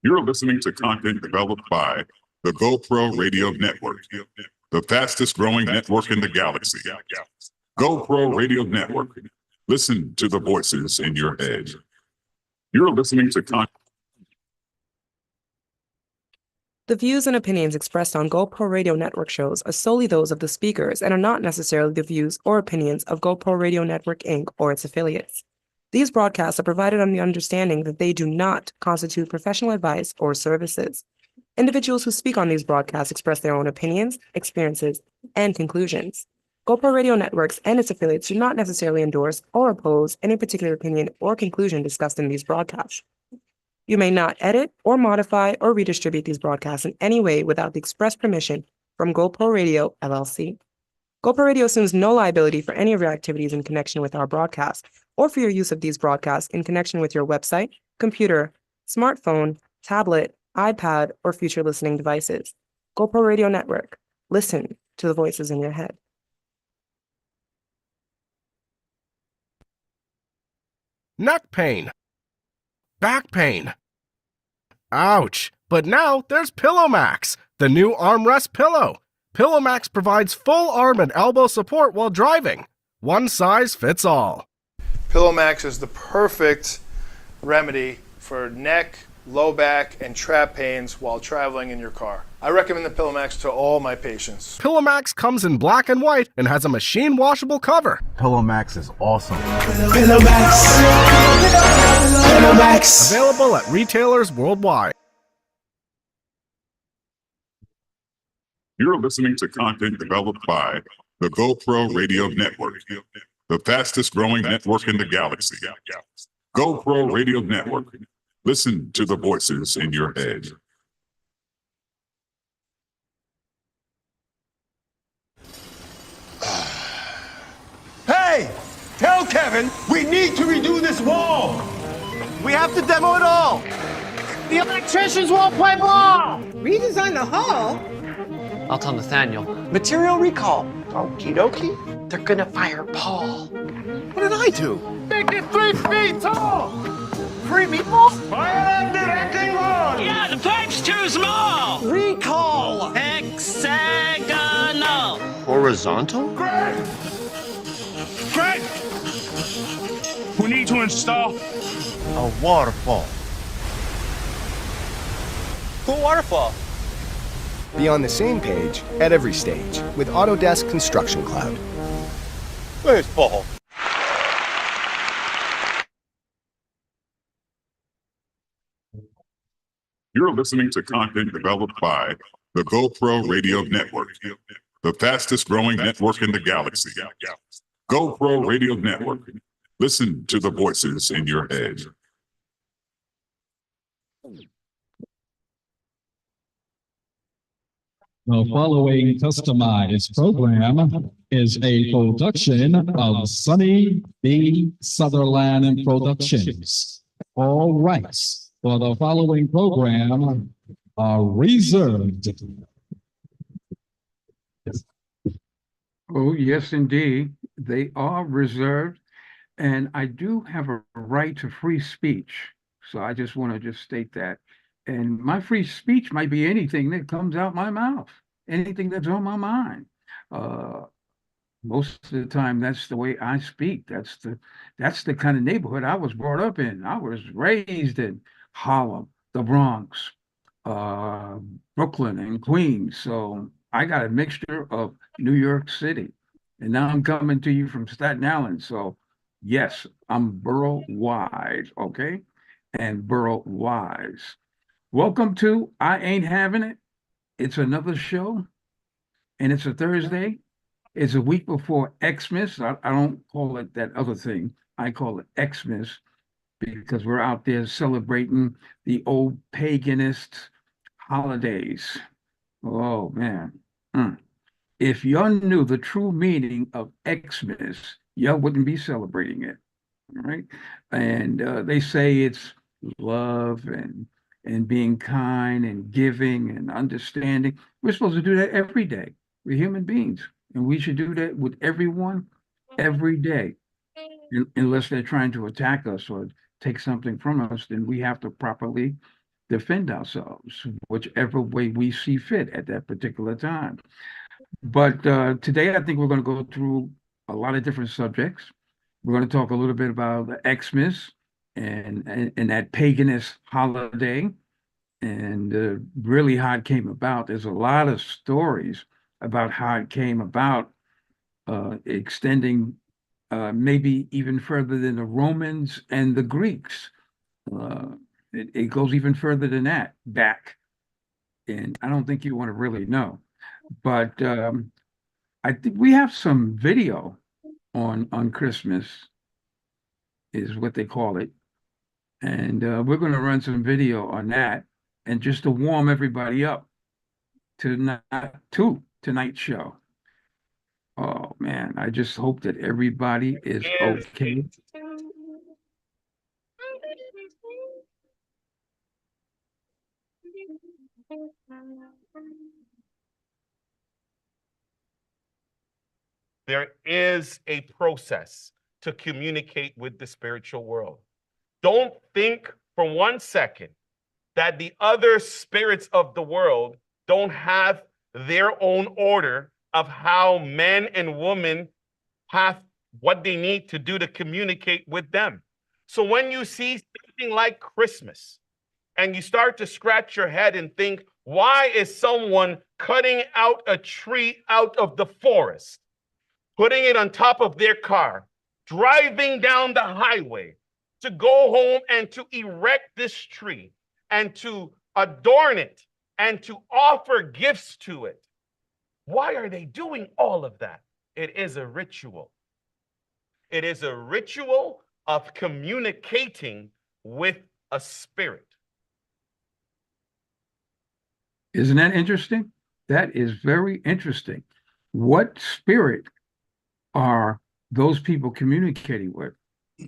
You're listening to content developed by the GoPro Radio Network, the fastest growing network in the galaxy. GoPro Radio Network. Listen to the voices in your head. You're listening to content. The views and opinions expressed on GoPro Radio Network shows are solely those of the speakers and are not necessarily the views or opinions of GoPro Radio Network, Inc. or its affiliates. These broadcasts are provided on the understanding that they do not constitute professional advice or services. Individuals who speak on these broadcasts express their own opinions, experiences, and conclusions. GoPro Radio Networks and its affiliates do not necessarily endorse or oppose any particular opinion or conclusion discussed in these broadcasts. You may not edit or modify or redistribute these broadcasts in any way without the express permission from GoPro Radio, LLC. GoPro Radio assumes no liability for any of your activities in connection with our broadcast or for your use of these broadcasts in connection with your website, computer, smartphone, tablet, iPad, or future listening devices. GoPro Radio Network. Listen to the voices in your head. Neck pain. Back pain. Ouch! But now there's PillowMax, the new armrest pillow. PillowMax provides full arm and elbow support while driving. One size fits all. PillowMax is the perfect remedy for neck, low back, and trap pains while traveling in your car. I recommend the PillowMax to all my patients. PillowMax comes in black and white and has a machine washable cover. PillowMax is awesome. PillowMax. PillowMax. Available at retailers worldwide. You're listening to content developed by the GoPro Radio Network, the fastest growing network in the galaxy. GoPro Radio Network. Listen to the voices in your head. Hey, tell Kevin we need to redo this wall. We have to demo it all. The electricians won't play ball. Redesign the hall? I'll tell Nathaniel. Material recall. Okie dokie. They're gonna fire Paul. What did I do? Make it 3 feet tall. Free meatballs? Fire directing run. Yeah, the pipe's too small. Recall. Hexagonal. Horizontal? Greg. We need to install A waterfall. Cool waterfall. Be on the same page at every stage with Autodesk Construction Cloud. Where's Paul? You're listening to content developed by the GoPro Radio Network, the fastest growing network in the galaxy. GoPro Radio Network. Listen to the voices in your head. The following customized program is a production of Sonny B. Southerland Productions. All rights for the following program are reserved. Oh, yes, indeed. They are reserved. And I do have a right to free speech. So I just want to just state that. And my free speech might be anything that comes out my mouth, anything that's on my mind. Most of the time, that's the way I speak. That's the kind of neighborhood I was brought up in. I was raised in Harlem, the Bronx, Brooklyn, and Queens. So I got a mixture of New York City. And now I'm coming to you from Staten Island. So yes, I'm borough-wide, okay? And borough-wise. Welcome to I Ain't Having It. It's another show, and it's a Thursday. It's a week before Xmas. I don't call it that other thing. I call it Xmas because we're out there celebrating the old paganist holidays. Oh, man. If y'all knew the true meaning of Xmas, y'all wouldn't be celebrating it, right? And they say it's love and being kind and giving and understanding. We're supposed to do that every day. We're human beings, and we should do that with everyone every day. Unless they're trying to attack us or take something from us, then we have to properly defend ourselves, whichever way we see fit at that particular time. But today, I think we're going to go through a lot of different subjects. We're going to talk a little bit about the Xmas and that paganist holiday and really how it came about. There's a lot of stories about how it came about, extending maybe even further than the Romans and the Greeks. It goes even further than that back. And I don't think you want to really know. But I think we have some video on Christmas, is what they call it. And we're going to run some video on that. And just to warm everybody up to tonight's show. Oh man, I just hope that everybody is okay. There is a process to communicate with the spiritual world. Don't think for 1 second that the other spirits of the world don't have their own order of how men and women have what they need to do to communicate with them. So when you see something like Christmas and you start to scratch your head and think, why is someone cutting out a tree out of the forest, putting it on top of their car, driving down the highway to go home and to erect this tree and to adorn it and to offer gifts to it? Why are they doing all of that? It is a ritual. It is a ritual of communicating with a spirit. Isn't that interesting? That is very interesting. What spirit are those people communicating with?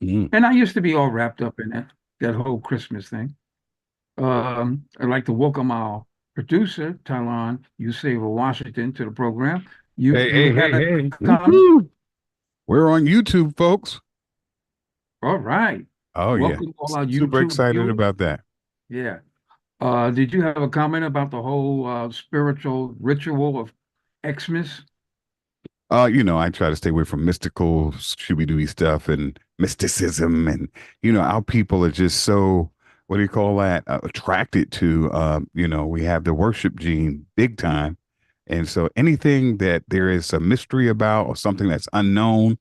And I used to be all wrapped up in that whole Christmas thing. I'd like to welcome our producer, Talon Useva Washington, to the program. Hey. We're on YouTube, folks. All right. Oh, welcome all our super YouTube excited viewers. about that. Yeah. Did you have a comment about the whole spiritual ritual of Xmas? I try to stay away from mystical, shooby-dooby stuff and mysticism. And, our people are just so, what do you call that? Attracted to, we have the worship gene big time. And so anything that there is a mystery about or something that's unknown,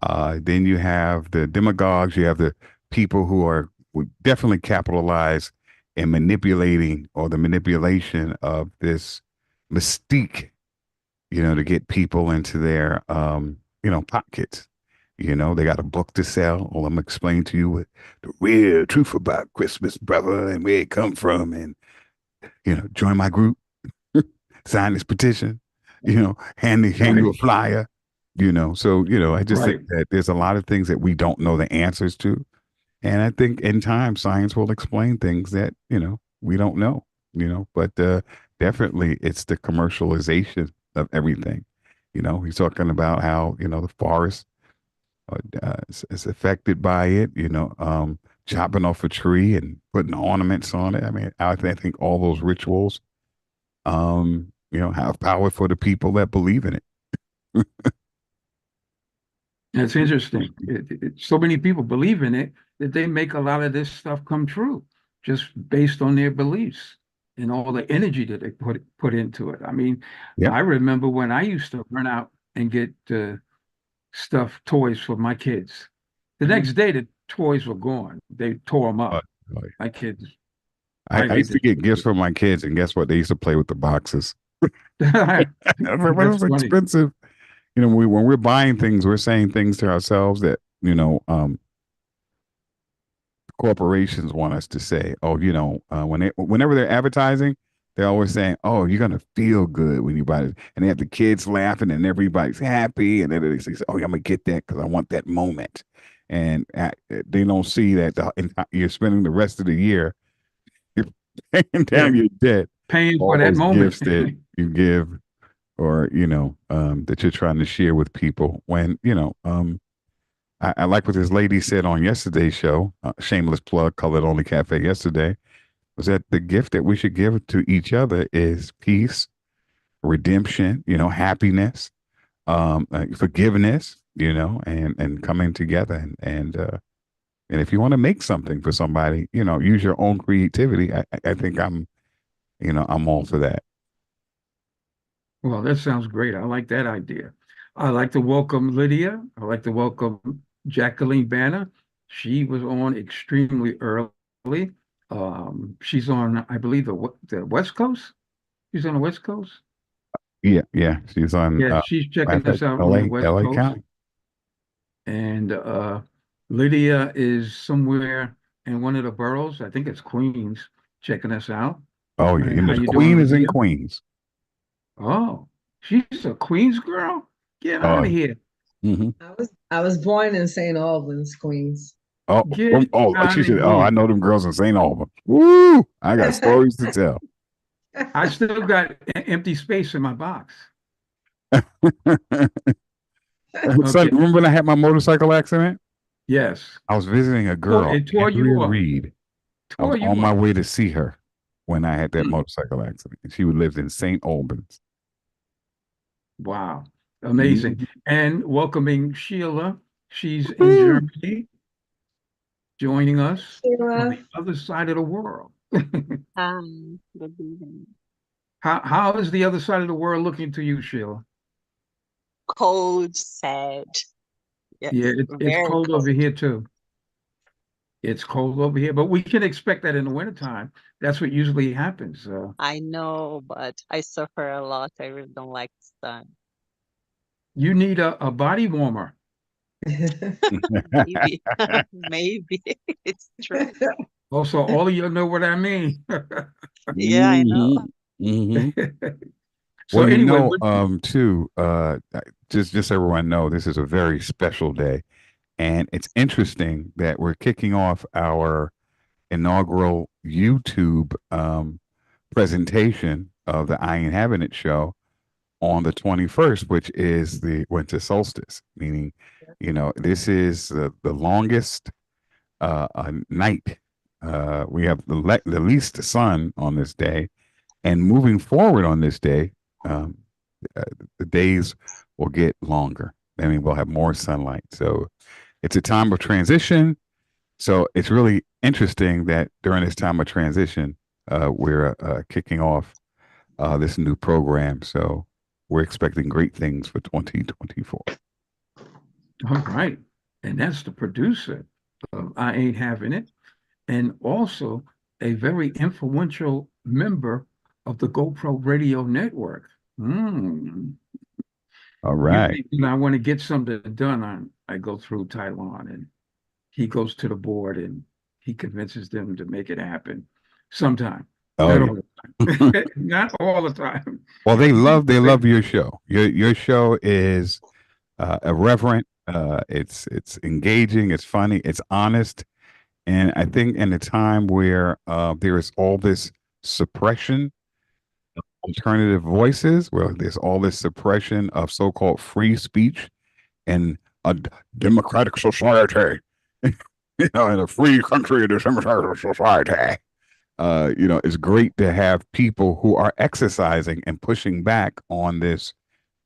then you have the demagogues, you have the people who would definitely capitalize in manipulating or the manipulation of this mystique, to get people into their, pockets. They got a book to sell. Well, I'm going to explain to you what the real truth about Christmas, brother, and where it come from. And, join my group, sign this petition, hand you a flyer, So, I just think that there's a lot of things that we don't know the answers to. And I think in time, science will explain things that, we don't know, but definitely it's the commercialization of everything. He's talking about how, the forest is affected by it, chopping off a tree and putting ornaments on it. I mean, I think all those rituals, have power for the people that believe in it. That's interesting. So many people believe in it that they make a lot of this stuff come true just based on their beliefs and all the energy that they put into it. I mean, I remember when I used to run out and get toys for my kids. The next day, the toys were gone. They tore them up. My kids. I used to get gifts for my kids, and guess what? They used to play with the boxes. What is expensive? When we're buying things, we're saying things to ourselves that, corporations want us to say. Oh, whenever they're advertising, they're always saying, oh, you're going to feel good when you buy it. And they have the kids laughing and everybody's happy. And then they say, oh, I'm going to get that because I want that moment. And they don't see that you're spending the rest of the year paying down your debt. Paying for that moment. Gifts that you give or, that you're trying to share with people when, I like what this lady said on yesterday's show, shameless plug, Colored Only Cafe yesterday. was that the gift that we should give to each other is peace, redemption, happiness, forgiveness, and coming together and if you want to make something for somebody, use your own creativity. I think I'm all for that. Well, that sounds great. I like that idea. I like to welcome Lydia. I like to welcome Jacqueline Banner. She was on extremely early. She's on, I believe, the West Coast. She's on the West Coast. Yeah. She's on. Yeah, she's checking I us think out on the West LA Coast. County. And Lydia is somewhere in one of the boroughs. I think it's Queens, checking us out. Oh yeah, How the you Queen doing, is in Lydia? Queens. Oh, she's a Queens girl. Get Oh, out of here. hmm I was born in St. Albans, Queens. Get out She of said, "Oh, I here. know them girls in St. Albans. Woo! I got stories to tell." I still got empty space in my box. Son, Okay. remember when I had my motorcycle accident? Yes. I was visiting a girl, It tore you Andrea up. Reed. I was Tore you on my up. way to see her when I had that motorcycle accident. She lived in St. Albans. Wow. Amazing. Mhm. And welcoming Sheila. She's in Woo! Germany, joining us on Sheila. the other side of the world. Hi, good evening. How is the other side of the world looking to you, Sheila? Cold, sad. Yes, Yeah, it's very cold over cold. here too. It's cold over here, but we can expect that in the wintertime. That's what usually happens. I know, but I suffer a lot. I really don't like the sun. You need a body warmer. Maybe, maybe it's true. Also, all of you know what I mean. Yeah, I know. So Well, anyway, too, just so everyone know, this is a very special day. And it's interesting that we're kicking off our inaugural YouTube presentation of the I Inhabit It show on the 21st, which is the winter solstice, meaning, this is the longest night. We have the least sun on this day. And moving forward on this day, the days will get longer. I mean, we'll have more sunlight. So it's a time of transition. So it's really interesting that during this time of transition, we're kicking off this new program. So we're expecting great things for 2024. all right. And that's the producer of I Ain't Having It, and also a very influential member of the GoPro Radio Network. All right. I want to get something done, I go through Taiwan, and he goes to the board and he convinces them to make it happen sometime. Oh, Not all the time. Not all the time. Well, they love your show. Your show is irreverent. It's engaging. It's funny. It's honest. And I think in a time where there is all this suppression of alternative voices, where there's all this suppression of so-called free speech in a democratic society, in a free country, in a democratic society, it's great to have people who are exercising and pushing back on this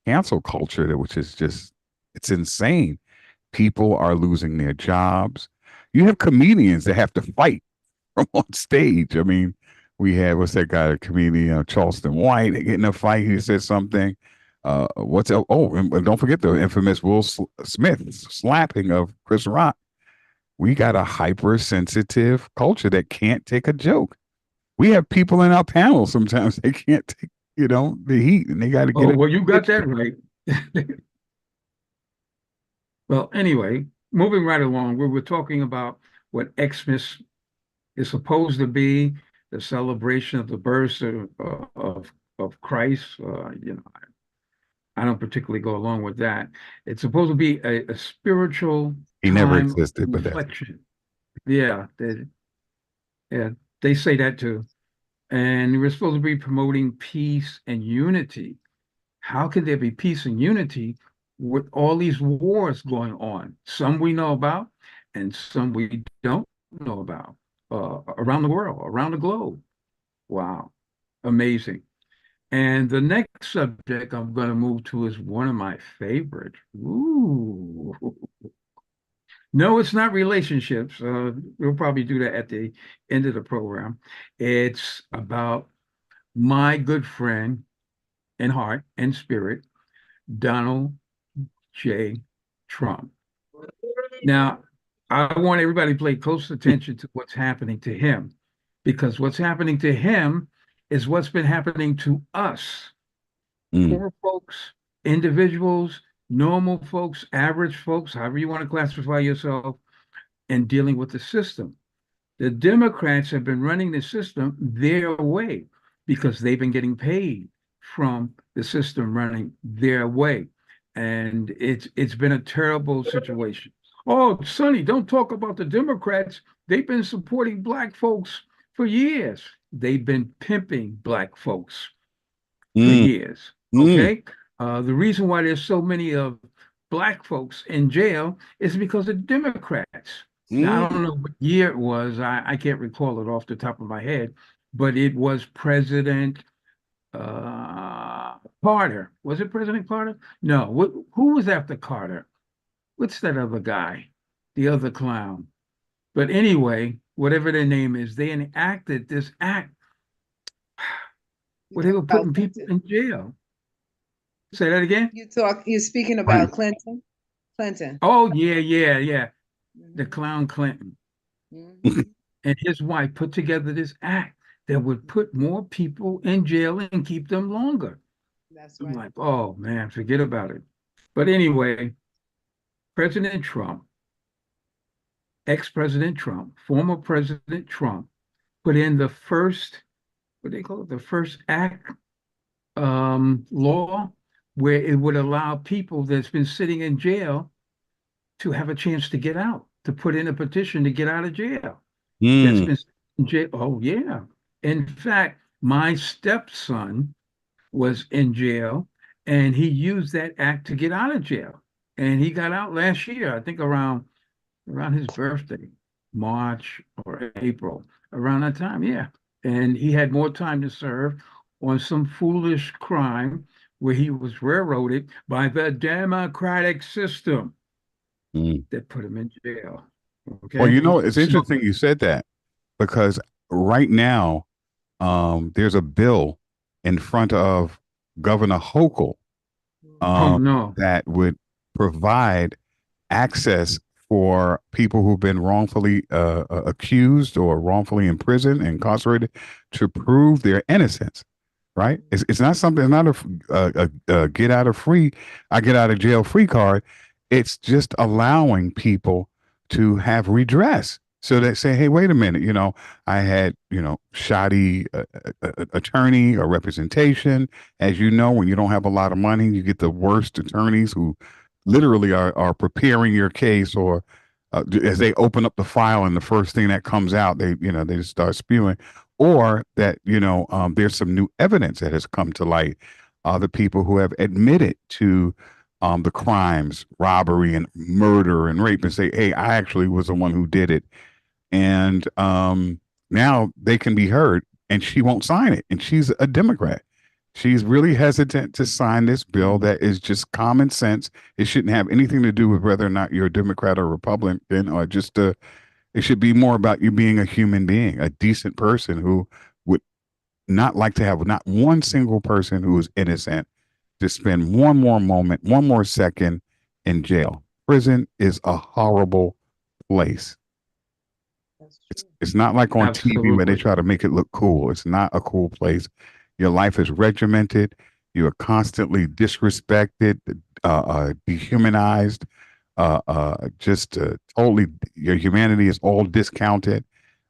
cancel culture, which is just, it's insane. People are losing their jobs. You have comedians that have to fight from on stage. I mean, we had, what's that guy, a comedian, Charleston White, they get in a fight. He said something. What's else? Oh, and don't forget the infamous Will Smith slapping of Chris Rock. We got a hypersensitive culture that can't take a joke. We have people in our panel sometimes they can't take, the heat, and they got to get it. Well, you got that right. Well, anyway, moving right along, we were talking about what Xmas is supposed to be, the celebration of the birth of Christ. I don't particularly go along with that. It's supposed to be a spiritual He never time existed, of but that's reflection. Yeah, they say that too. And we're supposed to be promoting peace and unity. How can there be peace and unity with all these wars going on? Some we know about and some we don't know about. around the world, around the globe. Wow, amazing. And the next subject I'm going to move to is one of my favorites. Ooh. No, it's not relationships. We'll probably do that at the end of the program. It's about my good friend in heart and spirit, Donald J. Trump. Now, I want everybody to pay close attention to what's happening to him, because what's happening to him is what's been happening to us, poor folks, individuals, normal folks, average folks, however you want to classify yourself, and dealing with the system. The Democrats have been running the system their way because they've been getting paid from the system running their way. And it's been a terrible situation. Oh, Sonny, don't talk about the Democrats. They've been supporting Black folks for years. They've been pimping Black folks for years. Okay. The reason why there's so many of Black folks in jail is because of Democrats. Now, I don't know what year it was. I can't recall it off the top of my head, but it was President Carter. Was it President Carter? No. Who was after Carter? What's that other guy? The other clown. But anyway, whatever their name is, they enacted this act where they were putting people in jail. Say that again? You're speaking about Clinton? Clinton. Oh, yeah. The clown Clinton. And his wife put together this act that would put more people in jail and keep them longer. That's I'm right. like, oh man, forget about it. But anyway, President Trump, ex-President Trump, former President Trump, put in the first, what they call it, the first act law, where it would allow people that's been sitting in jail to have a chance to get out, to put in a petition to get out of jail. That's been in jail. Oh, yeah. In fact, my stepson was in jail, and he used that act to get out of jail. And he got out last year, I think around his birthday, March or April, around that time, yeah. And he had more time to serve on some foolish crime where he was railroaded by the democratic system that put him in jail. Okay. Well, it's interesting you said that, because right now, there's a bill in front of Governor Hochul that would provide access for people who've been wrongfully accused or wrongfully imprisoned, incarcerated, to prove their innocence. Right? It's not something. It's not a get out of jail free card. It's just allowing people to have redress. So they say, hey, wait a minute, I had, shoddy attorney or representation. As you know, when you don't have a lot of money, you get the worst attorneys who literally are preparing your case, or as they open up the file and the first thing that comes out, they just start spewing. Or that, there's some new evidence that has come to light. The people who have admitted to the crimes, robbery and murder and rape, and say, hey, I actually was the one who did it. And now they can be heard, and she won't sign it. And she's a Democrat. She's really hesitant to sign this bill that is just common sense. It shouldn't have anything to do with whether or not you're a Democrat or Republican, or just it should be more about you being a human being, a decent person who would not like to have not one single person who is innocent to spend one more moment, one more second in jail. Prison is a horrible place. It's not like on TV where they try to make it look cool. It's not a cool place. Your life is regimented. You are constantly disrespected, dehumanized, totally, your humanity is all discounted.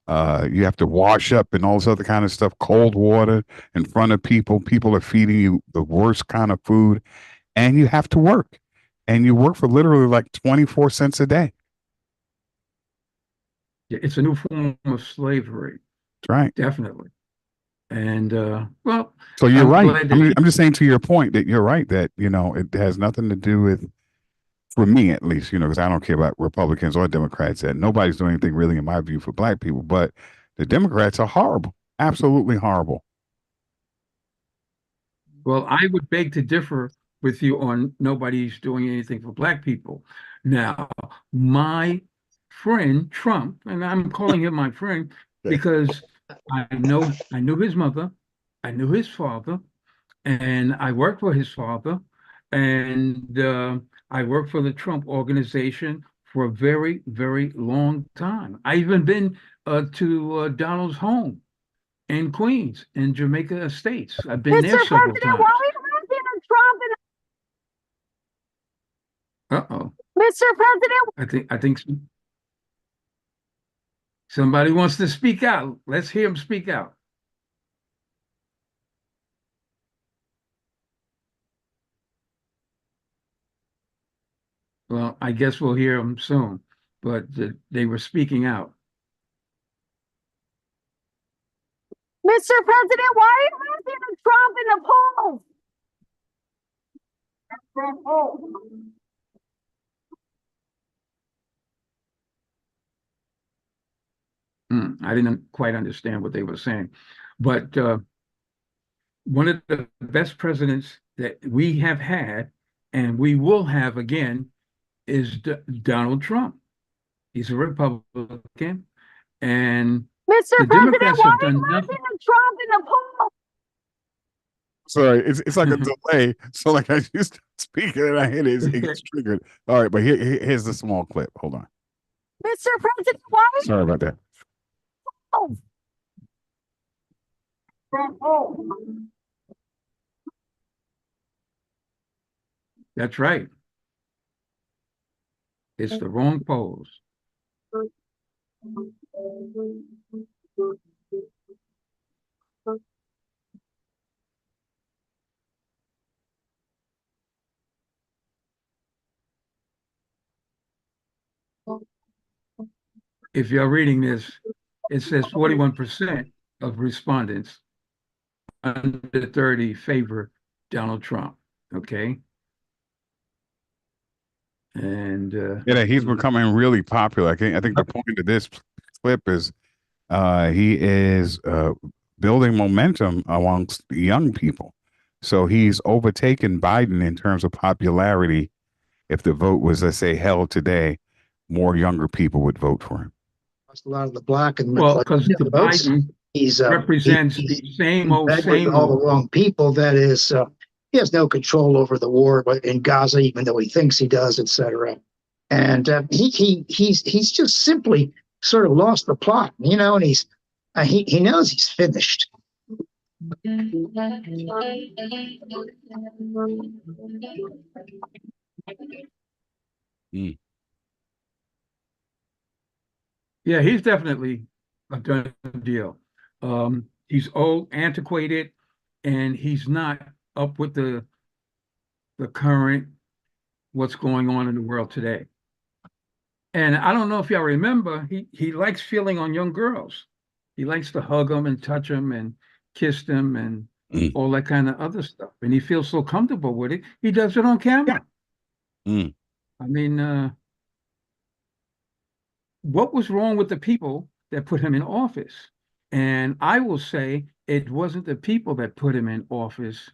You have to wash up and all this other kind of stuff, cold water in front of people. People are feeding you the worst kind of food, and you have to work. And you work for literally like 24 cents a day. It's a new form of slavery. That's right. Definitely. And so you're right. I'm just saying, to your point, that you're right, that it has nothing to do with for me at least, because I don't care about Republicans or Democrats, that nobody's doing anything really, in my view, for black people. But the Democrats are horrible, absolutely horrible. Well, I would beg to differ with you on nobody's doing anything for black people. Now, my friend Trump, and I'm calling him my friend because I knew his mother, I knew his father, and I worked for his father, and I worked for the Trump organization for a very, very long time. I even been to Donald's home in Queens, in Jamaica Estates. I've been there several times. Uh-oh. Mr. President. I think somebody wants to speak out. Let's hear him speak out. Well, I guess we'll hear him soon, but they were speaking out. Mr. President, why are you President Trump in the polls? I didn't quite understand what they were saying, but one of the best presidents that we have had and we will have again is Donald Trump. He's a Republican, and Mr. the President, Democrats why have are you done nothing. President Trump in the polls? Sorry, it's like a delay. So like I just speaking and I hit it, it gets triggered. All right, but here's the small clip. Hold on. Mr. President, why are you Sorry about that. That's right. It's the wrong pose. If you're reading this, it says 41% of respondents under 30 favor Donald Trump. Okay. And yeah, he's becoming really popular. I think the point of this clip is he is building momentum amongst young people. So he's overtaken Biden in terms of popularity. If the vote was, let's say, held today, more younger people would vote for him. A lot of the black and because Biden represents the same old all the wrong people. That is, he has no control over the war in Gaza, even though he thinks he does, etc. And he's just simply sort of lost the plot, and he knows he's finished. Yeah, he's definitely a done deal. He's old, antiquated, and he's not up with the current what's going on in the world today. And I don't know if y'all remember, he likes feeling on young girls. He likes to hug them and touch them and kiss them and all that kind of other stuff. And he feels so comfortable with it. He does it on camera. I mean, what was wrong with the people that put him in office? And I will say it wasn't the people that put him in office.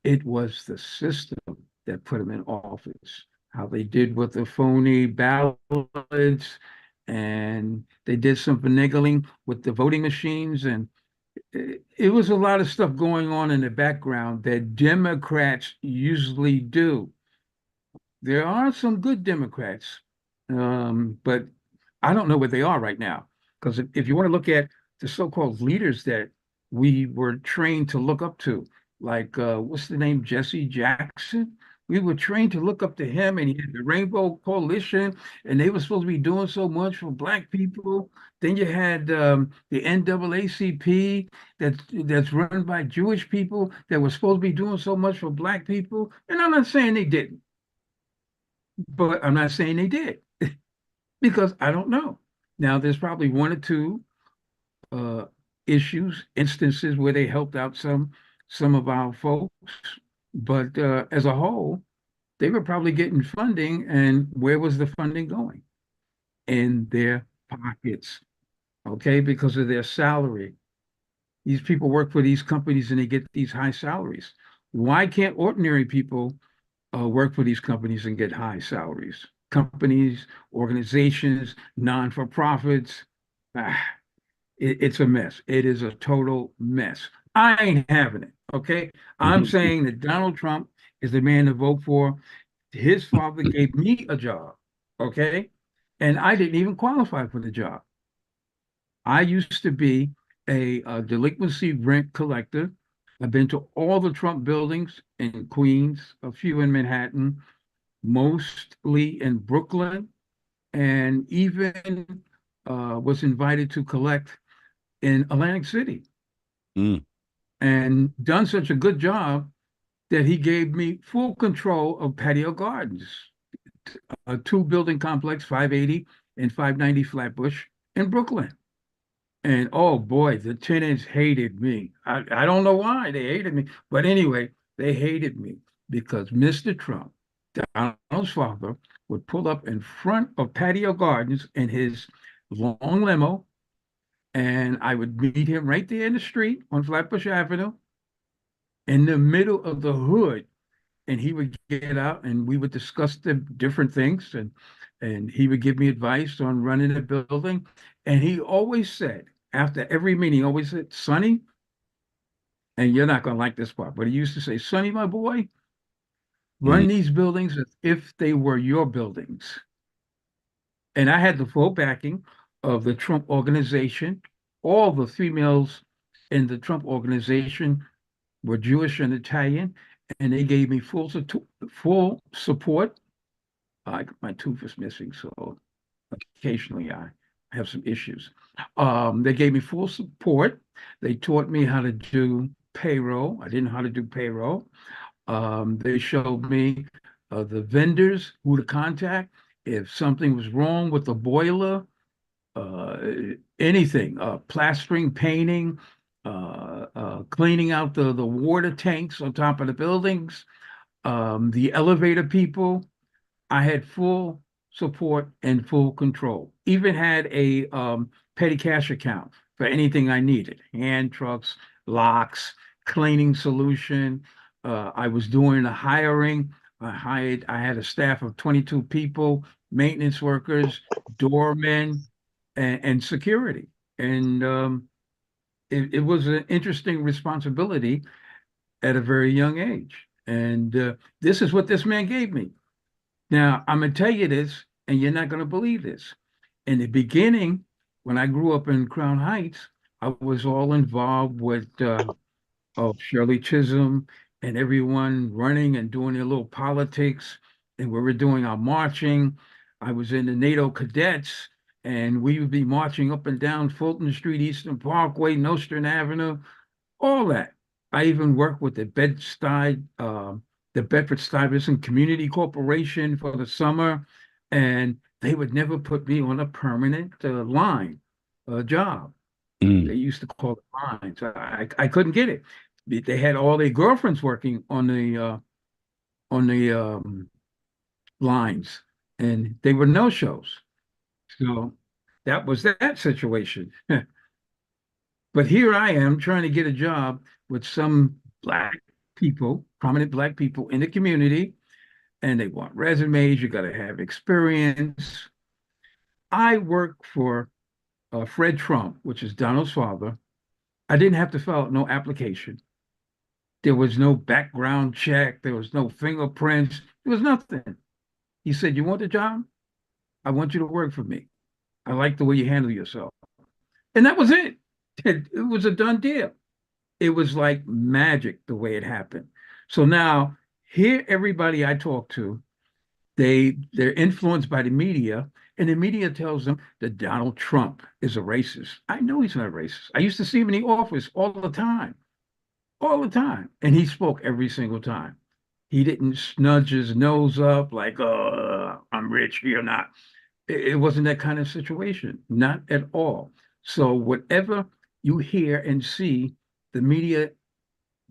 It was the system that put him in office. How they did with the phony ballots, and they did some finagling with the voting machines. And it was a lot of stuff going on in the background that Democrats usually do. There are some good Democrats, but I don't know what they are right now. Because if you want to look at the so-called leaders that we were trained to look up to, like what's the name, Jesse Jackson? We were trained to look up to him, and he had the Rainbow Coalition, and they were supposed to be doing so much for Black people. Then you had the NAACP that's run by Jewish people that were supposed to be doing so much for Black people. And I'm not saying they didn't, but I'm not saying they did because I don't know. Now, there's probably one or two instances where they helped out some of our folks, but as a whole, they were probably getting funding, and where was the funding going? In their pockets, okay, because of their salary. These people work for these companies and they get these high salaries. Why can't ordinary people work for these companies and get high salaries? Companies, organizations, non-for-profits. Ah, it's a mess. It is a total mess. I ain't having it. Okay. I'm saying that Donald Trump is the man to vote for. His father gave me a job. Okay. And I didn't even qualify for the job. I used to be a delinquency rent collector. I've been to all the Trump buildings in Queens, a few in Manhattan, mostly in Brooklyn, and even was invited to collect in Atlantic City, and done such a good job that he gave me full control of Patio Gardens, a two-building complex, 580 and 590 Flatbush in Brooklyn. And oh boy, the tenants hated me. I don't know why they hated me, but anyway, they hated me because Mr. Trump, Donald's father, would pull up in front of Patio Gardens in his long limo, and I would meet him right there in the street on Flatbush Avenue, in the middle of the hood, and he would get out and we would discuss the different things, and he would give me advice on running the building. And he always said, after every meeting, he always said, Sonny, and you're not going to like this part, but he used to say, Sonny, my boy, run these buildings as if they were your buildings. And I had the full backing of the Trump organization. All the females in the Trump organization were Jewish and Italian, and they gave me full support. My tooth is missing, so occasionally I have some issues. They gave me full support. They taught me how to do payroll. I didn't know how to do payroll. They showed me the vendors, who to contact if something was wrong with the boiler, anything, plastering, painting, cleaning out the water tanks on top of the buildings, the elevator people. I had full support and full control. Even had a petty cash account for anything I needed: hand trucks, locks, cleaning solution. I was doing the hiring. I had a staff of 22 people, maintenance workers, doormen, and security. And it was an interesting responsibility at a very young age. And this is what this man gave me. Now, I'm going to tell you this, and you're not going to believe this. In the beginning, when I grew up in Crown Heights, I was all involved with Shirley Chisholm and everyone running and doing their little politics. And we were doing our marching. I was in the NATO cadets, and we would be marching up and down Fulton Street, Eastern Parkway, Nostrand Avenue, all that. I even worked with the Bedford-Stuyvesant Community Corporation for the summer, and they would never put me on a permanent line job. They used to call it lines. I couldn't get it. They had all their girlfriends working on the lines, and they were no-shows. So that was that situation. But here I am trying to get a job with some Black people, prominent Black people in the community, and they want resumes. You got to have experience. I work for Fred Trump, which is Donald's father. I didn't have to fill out no application. There was no background check. There was no fingerprints. There was nothing. He said, you want the job? I want you to work for me. I like the way you handle yourself. And that was it. It was a done deal. It was like magic the way it happened. So now here, everybody I talk to, they're influenced by the media, and the media tells them that Donald Trump is a racist. I know he's not a racist. I used to see him in the office all the time, and he spoke every single time. He didn't snudge his nose up like, oh, I'm rich, you're not. It wasn't that kind of situation, not at all. So whatever you hear and see, the media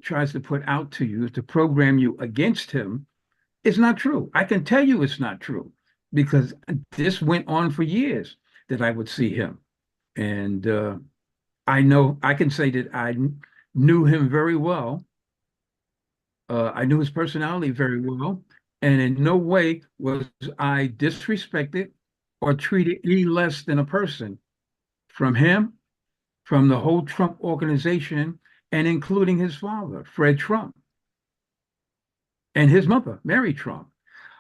tries to put out to you to program you against him It's not true. I can tell you it's not true because this went on for years that I would see him. And I can say that I knew him very well. I knew his personality very well. And in no way was I disrespected or treated any less than a person from him, from the whole Trump organization, and including his father, Fred Trump, and his mother, Mary Trump.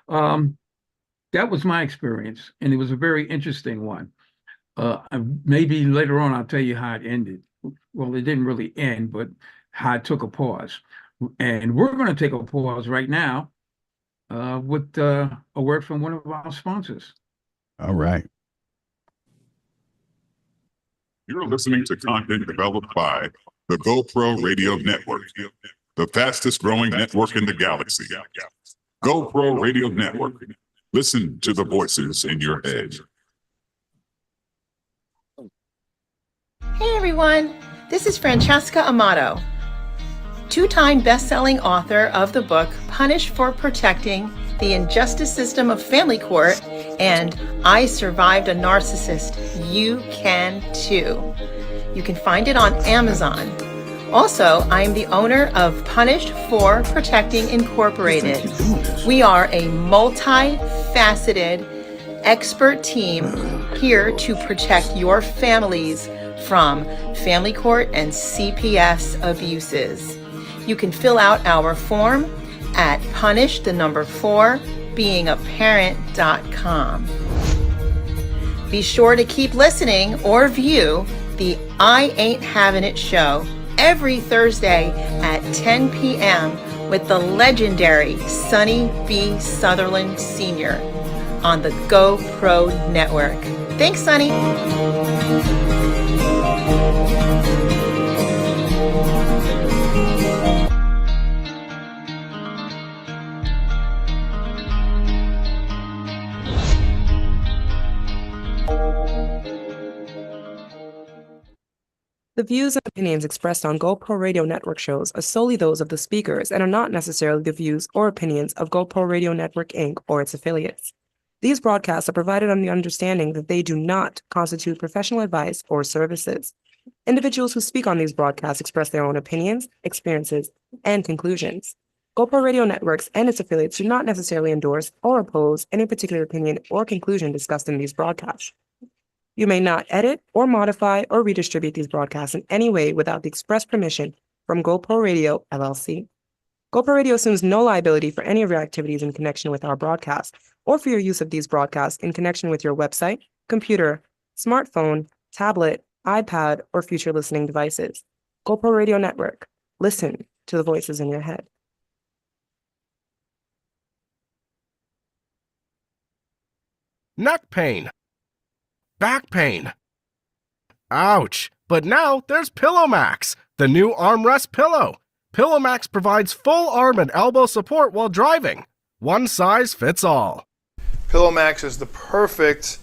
That was my experience, and it was a very interesting one. Maybe later on I'll tell you how it ended. Well, it didn't really end, but how it took a pause. And we're going to take a pause right now with a word from one of our sponsors. All right. You're listening to content developed by the GoPro Radio Network, the fastest growing network in the galaxy. GoPro Radio Network. Listen to the voices in your head. Hey everyone, this is Francesca Amato, two-time best-selling author of the book Punished for Protecting the Injustice System of Family Court and I Survived a Narcissist. You can too. You can find it on Amazon. Also, I am the owner of Punished for Protecting Incorporated. We are a multi-faceted expert team here to protect your families from family court and CPS abuses. You can fill out our form at punish4beingaparent.com. Be sure to keep listening or view the I Ain't Having It show every Thursday at 10 p.m. with the legendary Sonny B. Southerland Sr. on the GoPro Network. Thanks, Sonny. The views and opinions expressed on GoPro Radio Network shows are solely those of the speakers and are not necessarily the views or opinions of GoPro Radio Network, Inc. or its affiliates. These broadcasts are provided on the understanding that they do not constitute professional advice or services. Individuals who speak on these broadcasts express their own opinions, experiences, and conclusions. GoPro Radio Networks and its affiliates do not necessarily endorse or oppose any particular opinion or conclusion discussed in these broadcasts. You may not edit or modify or redistribute these broadcasts in any way without the express permission from GoPro Radio, LLC. GoPro Radio assumes no liability for any of your activities in connection with our broadcast or for your use of these broadcasts in connection with your website, computer, smartphone, tablet, iPad, or future listening devices. GoPro Radio Network. Listen to the voices in your head. Neck pain. Back pain. Ouch. But now there's PillowMax, the new armrest pillow. PillowMax provides full arm and elbow support while driving. One size fits all. PillowMax is the perfect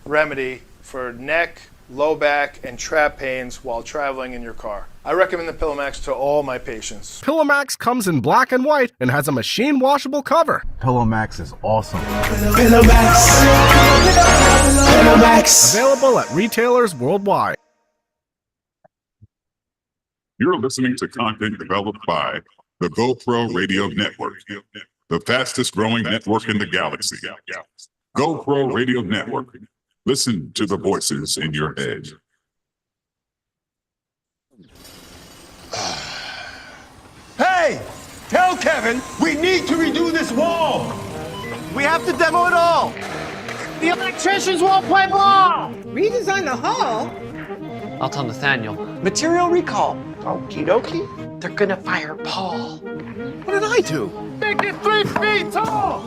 remedy for neck, low back, and trap pains while traveling in your car. I recommend the PillowMax to all my patients. PillowMax comes in black and white and has a machine washable cover. PillowMax is awesome. PillowMax. Available at retailers worldwide. You're listening to content developed by the GoPro Radio Network, the fastest growing network in the galaxy. GoPro Radio Network. Listen to the voices in your head. Hey, tell Kevin we need to redo this wall. We have to demo it all. The electricians won't play ball. Redesign the hall? I'll tell Nathaniel. Material recall. Okie dokie. They're gonna fire Paul. What did I do? Make it 3 feet tall.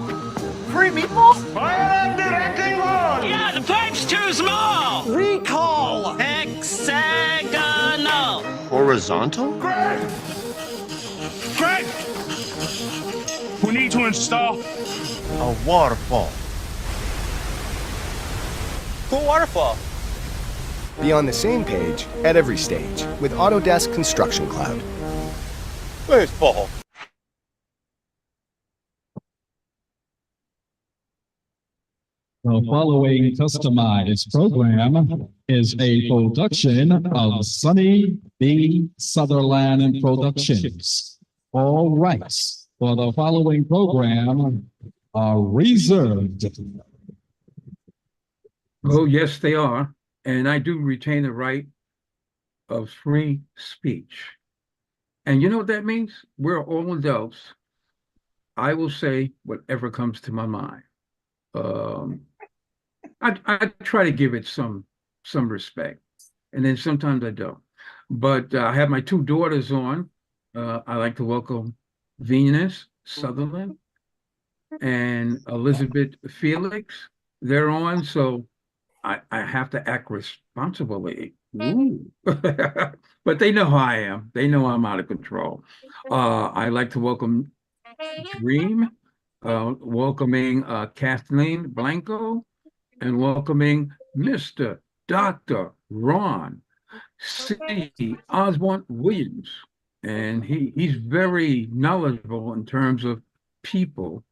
3 meatballs? Fire directing rod. Yeah, the pipe's too small. Recall. Hexagonal. Horizontal? Greg! We need to install A waterfall. Cool waterfall. Be on the same page at every stage with Autodesk Construction Cloud. Where's Paul? The following customized program is a production of Sonny B. Southerland Productions. All rights for the following program are reserved. Oh, yes, they are. And I do retain the right of free speech. And you know what that means? We're all adults. I will say whatever comes to my mind. I try to give it some respect, and then sometimes I don't. But I have my two daughters on. I like to welcome Venus Southerland and Elizabeth Felix. They're on, so I have to act responsibly. Ooh. But they know how I am. They know I'm out of control. I like to welcome Dream, welcoming Kathleen Blanco, and welcoming Mr. Dr. Ron C. Osborne Williams. And he's very knowledgeable in terms of people.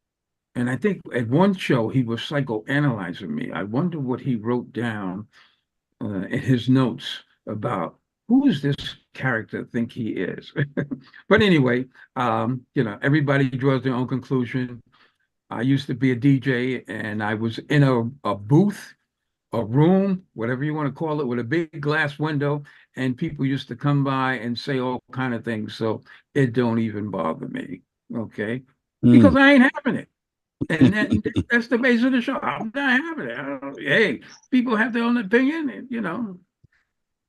And I think at one show he was psychoanalyzing me. I wonder what he wrote down in his notes about who is this character think he is. But anyway, everybody draws their own conclusion. I used to be a DJ, and I was in a booth, a room, whatever you want to call it, with a big glass window, and people used to come by and say all kind of things. So it don't even bother me, okay? Because I ain't having it. And that's the base of the show. I'm not having it. Hey, people have their own opinion, and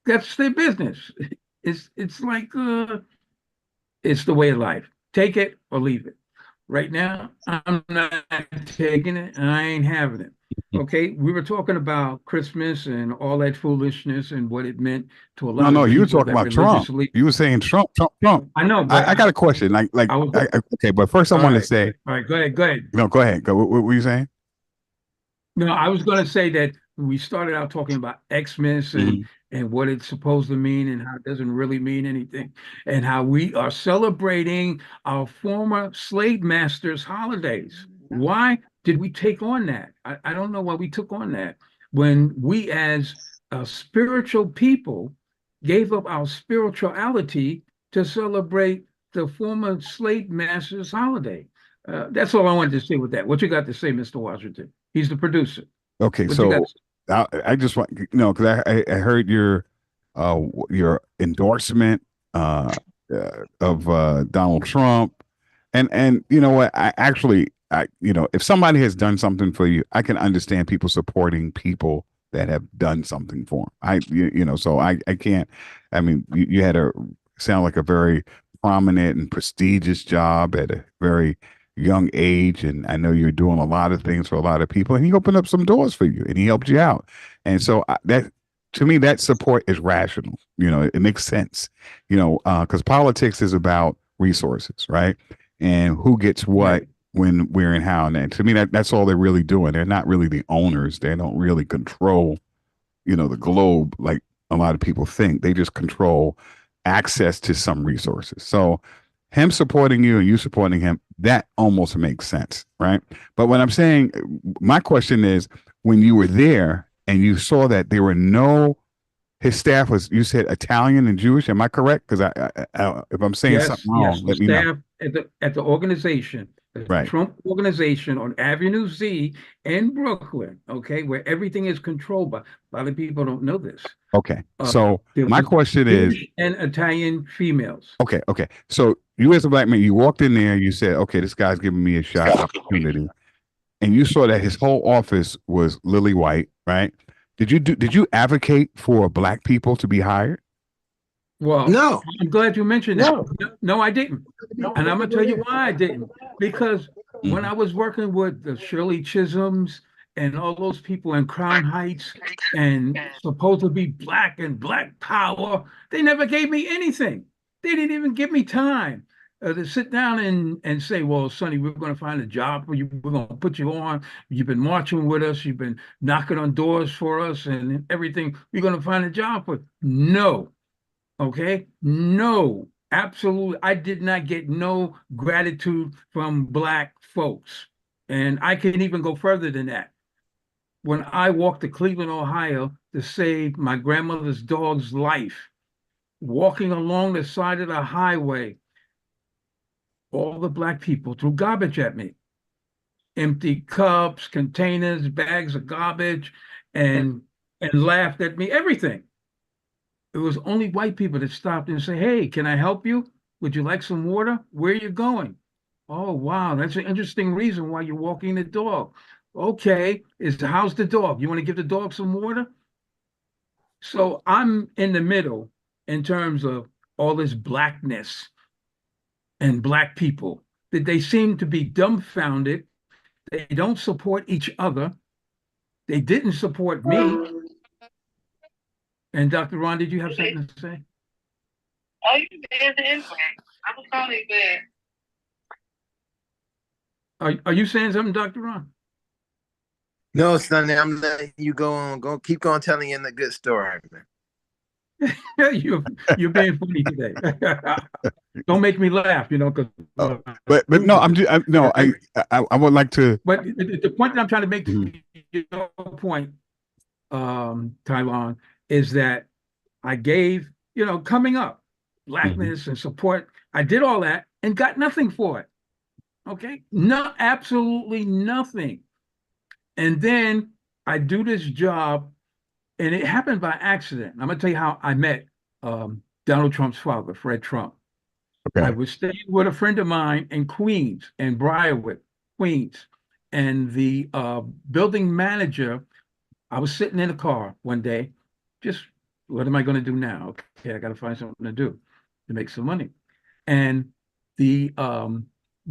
that's their business. It's like it's the way of life. Take it or leave it. Right now, I'm not taking it, and I ain't having it. Okay, we were talking about Christmas and all that foolishness and what it meant to a lot of No, you were people talking that about Trump. religiously. You were saying Trump. I know, but I got a question. Okay, but first I all want to right, say, all right, go ahead. no, go ahead. Go. What were you saying? No, I was going to say that we started out talking about Xmas and what it's supposed to mean and how it doesn't really mean anything, and how we are celebrating our former slave masters' holidays. Why did we take on that? I don't know why we took on that when we, as spiritual people, gave up our spirituality to celebrate the former slave masters' holiday. That's all I wanted to say with that. What you got to say, Mr. Washington? He's the producer. Okay, What you got so I just want because I heard your endorsement of Donald Trump, and you know what, if somebody has done something for you, I can understand people supporting people that have done something for them. So I can't. I mean, you had a sound like a very prominent and prestigious job at a very young age, and I know you're doing a lot of things for a lot of people, and he opened up some doors for you and he helped you out. And so that, to me, that support is rational. It makes sense, because politics is about resources, right? And who gets what, when, where, and how. And to me, that's all they're really doing. They're not really the owners. They don't really control, the globe like a lot of people think. They just control access to some resources. So him supporting you and you supporting him, that almost makes sense, right? But what I'm saying, my question is, when you were there and you saw that there were his staff was, you said Italian and Jewish, am I correct? Because if I'm saying something wrong, let me know. At the organization, the Right. Trump organization on Avenue Z in Brooklyn, okay, where everything is controlled by. A lot of people don't know this. Okay, so There my was question is, Jewish and Italian females. okay. So you as a black man, you walked in there, you said, okay, this guy's giving me a shot opportunity. And you saw that his whole office was lily white, right? Did you advocate for black people to be hired? Well, No. I'm glad you mentioned that. No, I didn't. And I'm going to tell you why I didn't. Because when I was working with the Shirley Chisholms and all those people in Crown Heights and supposed to be black and black power, they never gave me anything. They didn't even give me time to sit down and say, well, Sonny, we're going to find a job for you. We're going to put you on. You've been marching with us. You've been knocking on doors for us and everything. We're going to find a job for you. No. Okay? No. Absolutely. I did not get no gratitude from black folks. And I can even go further than that. when I walked to Cleveland, Ohio to save my grandmother's dog's life, walking along the side of the highway, all the black people threw garbage at me. Empty cups, containers, bags of garbage, and laughed at me, everything. It was only white people that stopped and said, "Hey, can I help you? Would you like some water? Where are you going?" "Oh, wow, that's an interesting reason why you're walking the dog." "Okay, how's the dog? You want to give the dog some water?" So I'm in the middle in terms of all this blackness and black people, that they seem to be dumbfounded. They don't support each other. They didn't support me. And Dr. Ron, did you have something to say? Oh, you did anyway. I was only there. Are you saying something, Dr. Ron? No, Sonny, I'm letting you go on. Go keep going telling you the good story, man. You're being funny today. Don't make me laugh, because. But no, I would like to. But the point that I'm trying to make to your point, Tylon, is that I gave, coming up, blackness and support. I did all that and got nothing for it. Okay, no, absolutely nothing. And then I do this job, and it happened by accident. I'm gonna tell you how I met Donald Trump's father, Fred Trump. Okay. I was staying with a friend of mine in Queens, in Briarwood, Queens, and the building manager. I was sitting in a car one day, just what am I going to do now? Okay, I got to find something to do to make some money. And the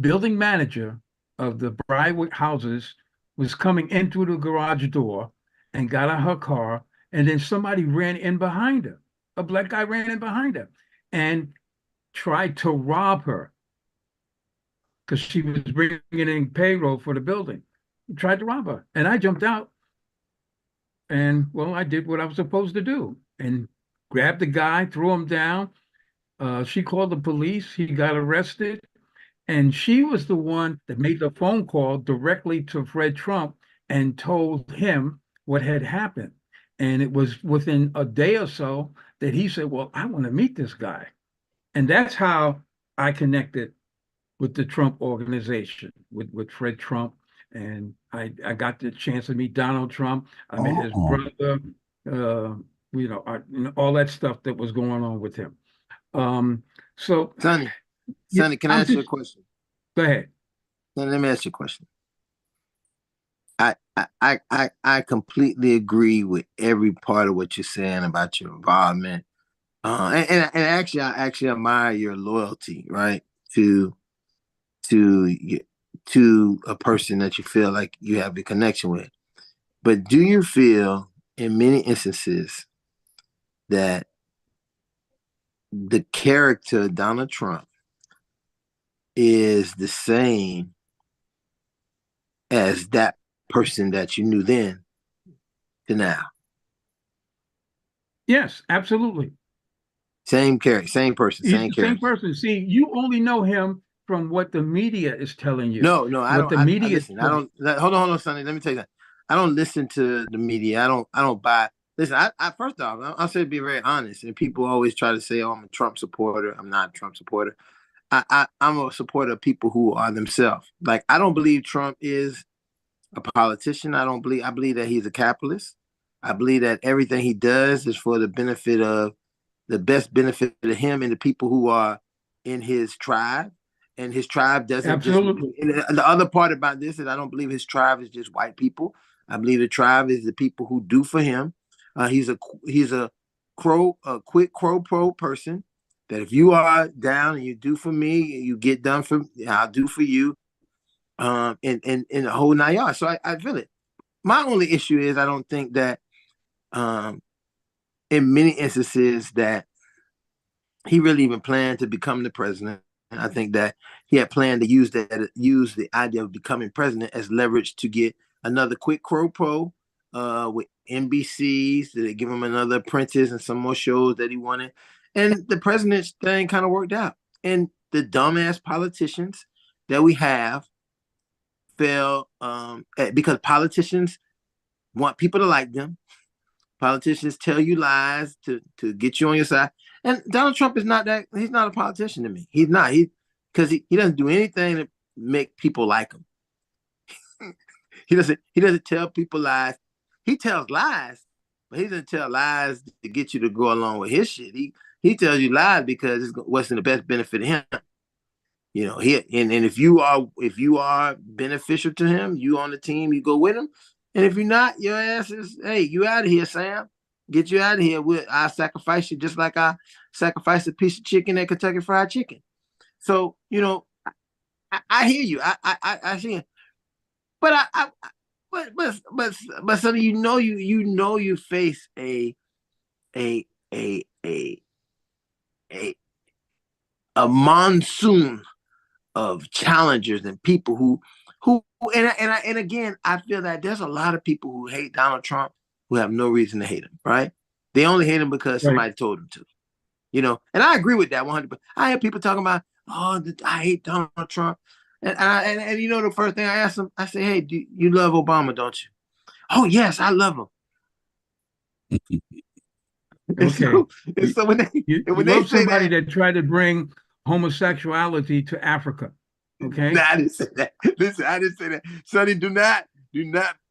building manager of the Briarwood houses was coming in through the garage door and got out her car, and then somebody ran in behind her. A black guy ran in behind her and tried to rob her because she was bringing in payroll for the building. He tried to rob her, and I jumped out. And well, I did what I was supposed to do and grabbed the guy, threw him down. She called the police. He got arrested. And she was the one that made the phone call directly to Fred Trump and told him what had happened. And it was within a day or so that he said, "Well, I want to meet this guy." And that's how I connected with the Trump organization, with Fred Trump. And I got the chance to meet Donald Trump. I met his brother, all that stuff that was going on with him. So, Sonny, can I ask you a question? Go ahead. Sonny, let me ask you a question. I completely agree with every part of what you're saying about your involvement. And actually, I actually admire your loyalty, right, to a person that you feel like you have a connection with. But do you feel in many instances that the character of Donald Trump is the same as that person that you knew then to now? Yes, absolutely. Same character, same person, same character. Same person. See, you only know him from what the media is telling you. No, I don't. The media listen, I don't. Hold on, Sonny. Let me tell you that. I don't listen to the media. I don't buy. Listen, I first off, I'll say, be very honest. And people always try to say, "Oh, I'm a Trump supporter." I'm not a Trump supporter. I'm a supporter of people who are themselves. Like, I don't believe Trump is a politician. I believe that he's a capitalist. I believe that everything he does is for the best benefit of him and the people who are in his tribe. And his tribe doesn't. Absolutely. And the other part about this is I don't believe his tribe is just white people. I believe the tribe is the people who do for him. He's a quick pro person. That if you are down and you do for me, you get done for me, I'll do for you. And the whole 9 yards. So I feel it. My only issue is I don't think that in many instances that he really even planned to become the president. I think that he had planned to use the idea of becoming president as leverage to get another quick pro with NBCs, to give him another Apprentice and some more shows that he wanted. And the president's thing kind of worked out. And the dumbass politicians that we have fail because politicians want people to like them. Politicians tell you lies to get you on your side. And Donald Trump is not that. He's not a politician to me. He's not. Because he doesn't do anything to make people like him. He doesn't tell people lies. He tells lies, but he doesn't tell lies to get you to go along with his shit. He tells you lies because it's what's in the best benefit of him. You know, and if you are beneficial to him, you on the team, you go with him. And if you're not, your ass is, hey, you out of here, Sam. Get you out of here. I'll sacrifice you just like I sacrificed a piece of chicken at Kentucky Fried Chicken. So, you know, I hear you. I see it. But but Sonny, you know you face a monsoon of challengers and people who and again, I feel that there's a lot of people who hate Donald Trump who have no reason to hate him, right? They only hate him because somebody told them to, you know. And I agree with that 100%. I hear people talking about, oh, I hate Donald Trump, and you know, the first thing I ask them, I say, hey, do you love Obama, don't you? Oh yes, I love him. Okay. And so when they love say somebody that tried to bring homosexuality to Africa. Okay. I didn't say that. Listen, I didn't say that. Sonny, do not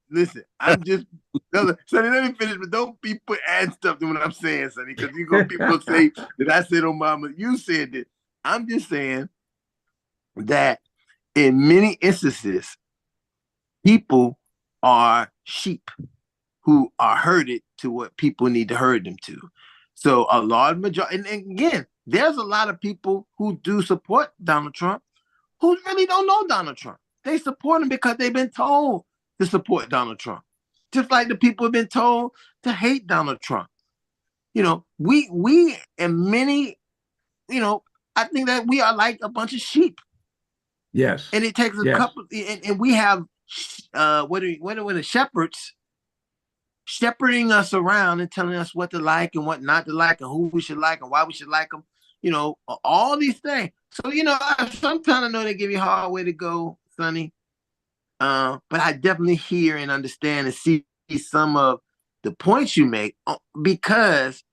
listen. I'm just Sonny, let me finish, but don't be adding stuff to what I'm saying, Sonny, because people say that I said Obama. You said it. I'm just saying that in many instances, people are sheep who are herded to what people need to herd them to. So a large majority, and again, there's a lot of people who do support Donald Trump who really don't know Donald Trump. They support him because they've been told to support Donald Trump. Just like the people have been told to hate Donald Trump. You know, we and many, you know, I think that we are like a bunch of sheep. Yes. And it takes a couple, and we have what are the shepherds shepherding us around and telling us what to like and what not to like and who we should like and why we should like them. You know, all these things. So, you know, sometimes I know they give you a hard way to go, Sonny. But I definitely hear and understand and see some of the points you make because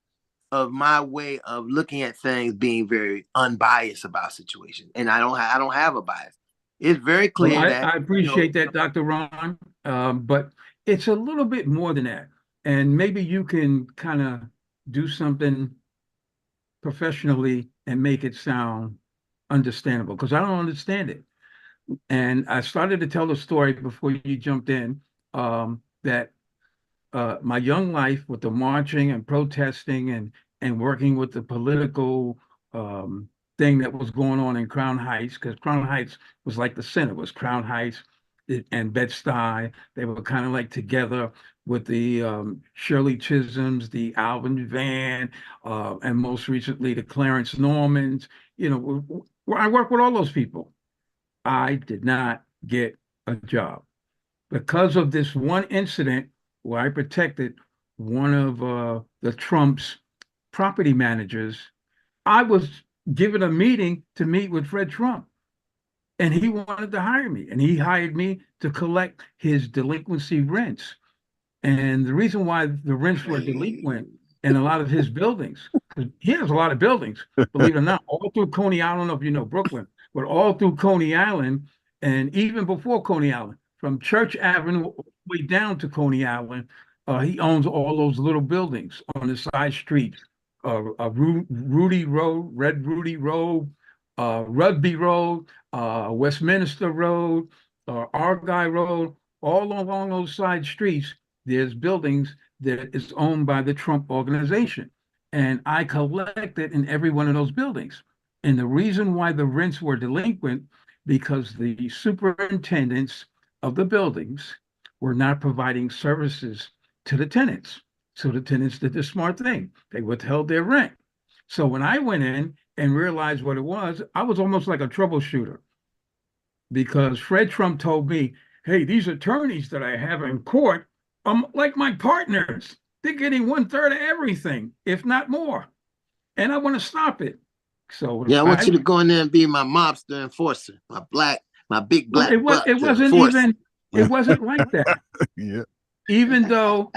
of my way of looking at things being very unbiased about situations. And I don't have a bias. It's very clear that I appreciate that, Dr. Ron. But it's a little bit more than that. And maybe you can kind of do something professionally and make it sound understandable, because I don't understand it. And I started to tell the story before you jumped in, that my young life with the marching and protesting and working with the political thing that was going on in Crown Heights, because Crown Heights was like the center, was Crown Heights and Bed-Stuy. They were kind of like together with the Shirley Chisholms, the Alvin Van, and most recently the Clarence Normans. You know, I work with all those people. I did not get a job because of this one incident where I protected one of the Trump's property managers. I was given a meeting to meet with Fred Trump, and he wanted to hire me, and he hired me to collect his delinquency rents. And the reason why the rents were delinquent in a lot of his buildings, because he has a lot of buildings, believe it or not, all through Coney Island. I don't know if you know Brooklyn, but all through Coney Island, and even before Coney Island, from Church Avenue all the way down to Coney Island, he owns all those little buildings on the side streets. Rudy Road, Red Rudy Road, Rugby Road, Westminster Road, Argyle Road, all along those side streets, there's buildings that is owned by the Trump organization. And I collected in every one of those buildings. And the reason why the rents were delinquent, because the superintendents of the buildings were not providing services to the tenants. So the tenants did the smart thing. They withheld their rent. So when I went in and realized what it was, I was almost like a troubleshooter, because Fred Trump told me, hey, these attorneys that I have in court, like my partners, they're getting 1/3 of everything, if not more. And I want to stop it. So yeah, I want you to go in there and be my mobster enforcer, my big black. It wasn't enforcer. even, it wasn't like that. Yeah. even though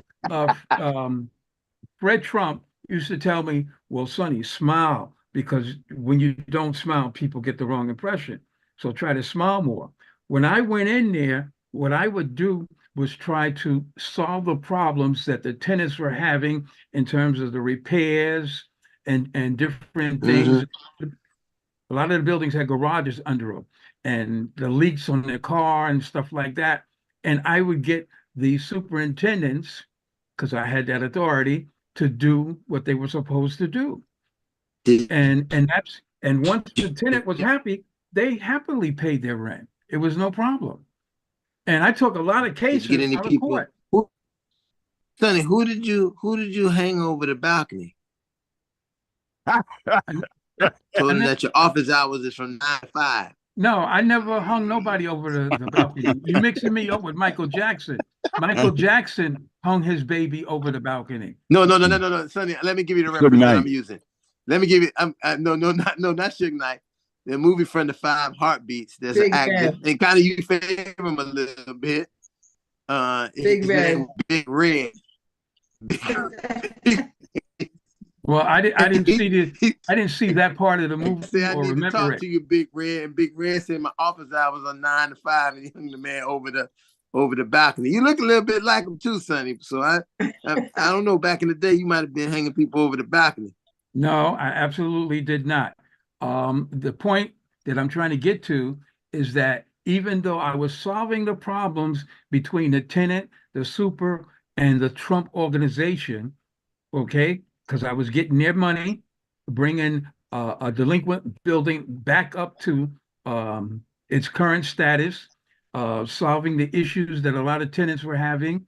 Fred Trump used to tell me, well, Sonny, smile, because when you don't smile, people get the wrong impression. So try to smile more. When I went in there, what I would do was try to solve the problems that the tenants were having in terms of the repairs and different things. A lot of the buildings had garages under them and the leaks on their car and stuff like that. And I would get the superintendents, because I had that authority, to do what they were supposed to do. And once the tenant was happy, they happily paid their rent. It was no problem. And I took a lot of cases Did you get any out of people? court. Sonny, who did you hang over the balcony? Told him that your office hours is from 9 to 5. No, I never hung nobody over the balcony. You mixing me up with Michael Jackson. Michael Jackson hung his baby over the balcony. No, Sonny. Let me give you the reference that I'm using. Let me give you. No, not Suge Knight. The movie from the 5 Heartbeats. There's an actor, and kind of you favor him a little bit. His name Big Red. Well, I didn't see that part of the movie. See, I need to talk to you, Big Red. And Big Red said my office hours are 9 to 5, and he hung the man over the balcony. You look a little bit like him too, Sonny. So I don't know. Back in the day, you might have been hanging people over the balcony. No, I absolutely did not. The point that I'm trying to get to is that even though I was solving the problems between the tenant, the super, and the Trump organization, okay, because I was getting their money, bringing a delinquent building back up to its current status, solving the issues that a lot of tenants were having,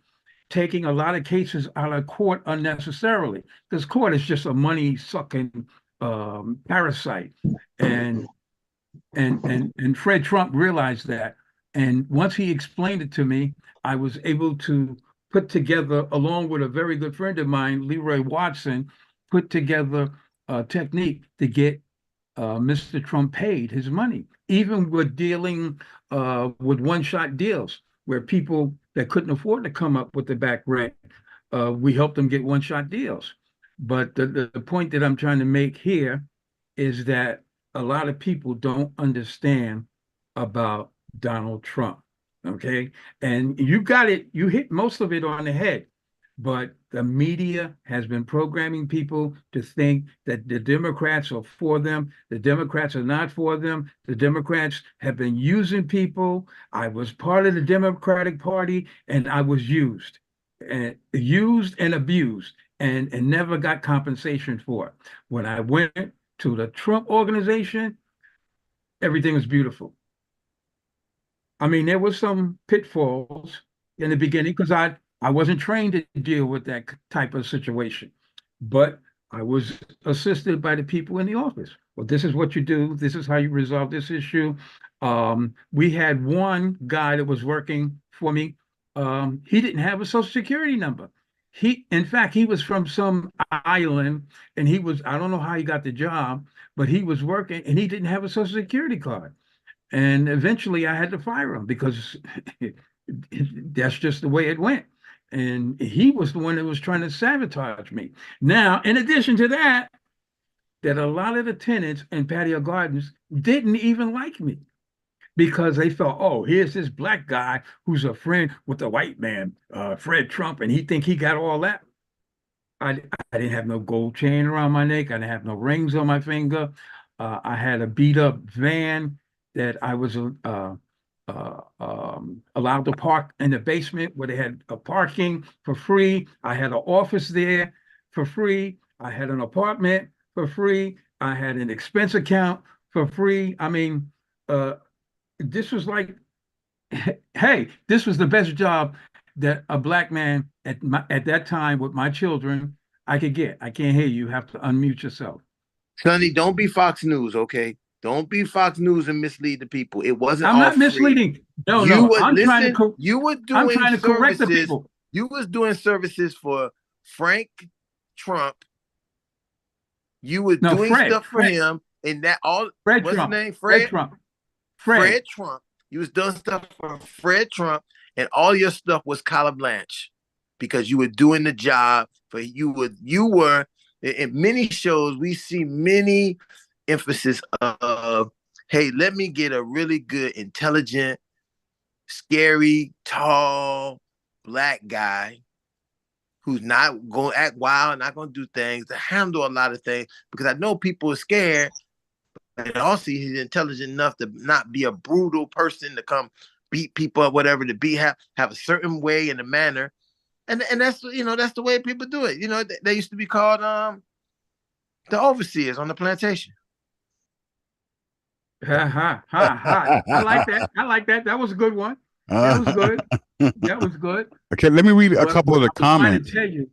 taking a lot of cases out of court unnecessarily, because court is just a money-sucking parasite. And Fred Trump realized that. And once he explained it to me, I was able to put together, along with a very good friend of mine, Leroy Watson, put together a technique to get Mr. Trump paid his money. Even with dealing with one-shot deals, where people that couldn't afford to come up with the back rent, we helped them get one-shot deals. But the point that I'm trying to make here is that a lot of people don't understand about Donald Trump. Okay. And you got it. You hit most of it on the head. But the media has been programming people to think that the Democrats are for them. The Democrats are not for them. The Democrats have been using people. I was part of the Democratic Party, and I was used and abused and never got compensation for it. When I went to the Trump organization, everything was beautiful. I mean, there were some pitfalls in the beginning because I wasn't trained to deal with that type of situation, but I was assisted by the people in the office. Well, this is what you do. This is how you resolve this issue. We had one guy that was working for me. He didn't have a Social Security number. In fact, he was from some island, and I don't know how he got the job, but he was working and he didn't have a Social Security card. And eventually I had to fire him because that's just the way it went. And he was the one that was trying to sabotage me. Now, in addition to that a lot of the tenants in patio gardens didn't even like me because they thought, oh, here's this black guy who's a friend with the white man, Fred Trump, and he think he got all that. I didn't have no gold chain around my neck. I didn't have no rings on my finger. I had a beat up van that I was allowed to park in the basement where they had a parking for free. I had an office there for free. I had an apartment for free. I had an expense account for free. I mean, this was like, hey, this was the best job that a black man at that time with my children I could get. I can't hear you. You have to unmute yourself. Sonny, don't be Fox News, okay? Don't be Fox News and mislead the people. It wasn't. I'm not misleading. No, I'm trying to. You were doing. I'm trying to correct the people. You was doing services for Frank Trump. You were doing stuff for him, and that all. Fred what's Trump. his name? Fred Trump. Fred Trump. You was doing stuff for Fred Trump, and all your stuff was collar blanche. because you were doing the job. You were in many shows. We see many emphasis of, hey, let me get a really good, intelligent, scary, tall, black guy who's not going to act wild, not going to do things, to handle a lot of things, because I know people are scared, and also he's intelligent enough to not be a brutal person to come beat people up, whatever, to have a certain way and a manner. And that's, that's the way people do it. They used to be called the overseers on the plantation. Ha. I like that. I like that. That was a good one. That was good. That was good. Okay, let me read a couple of the I was trying comments. to tell you.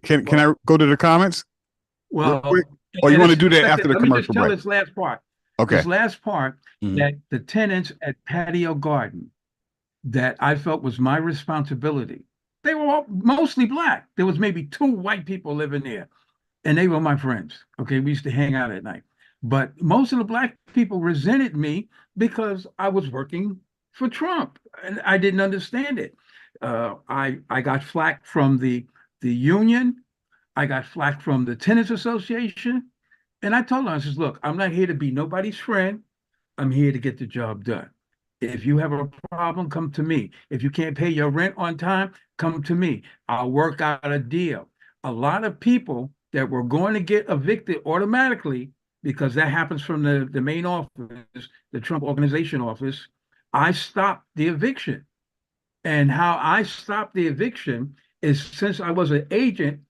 Can I go to the comments? Well, or you want to do that after the let me just commercial tell break? this last part. Okay. This last part, that the tenants at Patio Garden that I felt was my responsibility. They were all mostly black. There was maybe 2 white people living there, and they were my friends. Okay, we used to hang out at night. But most of the black people resented me because I was working for Trump, and I didn't understand it. I got flack from the union. I got flack from the tenants association. And I told them, I says, look, I'm not here to be nobody's friend. I'm here to get the job done. If you have a problem, come to me. If you can't pay your rent on time, come to me. I'll work out a deal. A lot of people that were going to get evicted automatically, because that happens from the main office, the Trump organization office, I stopped the eviction. And how I stopped the eviction is, since I was an agent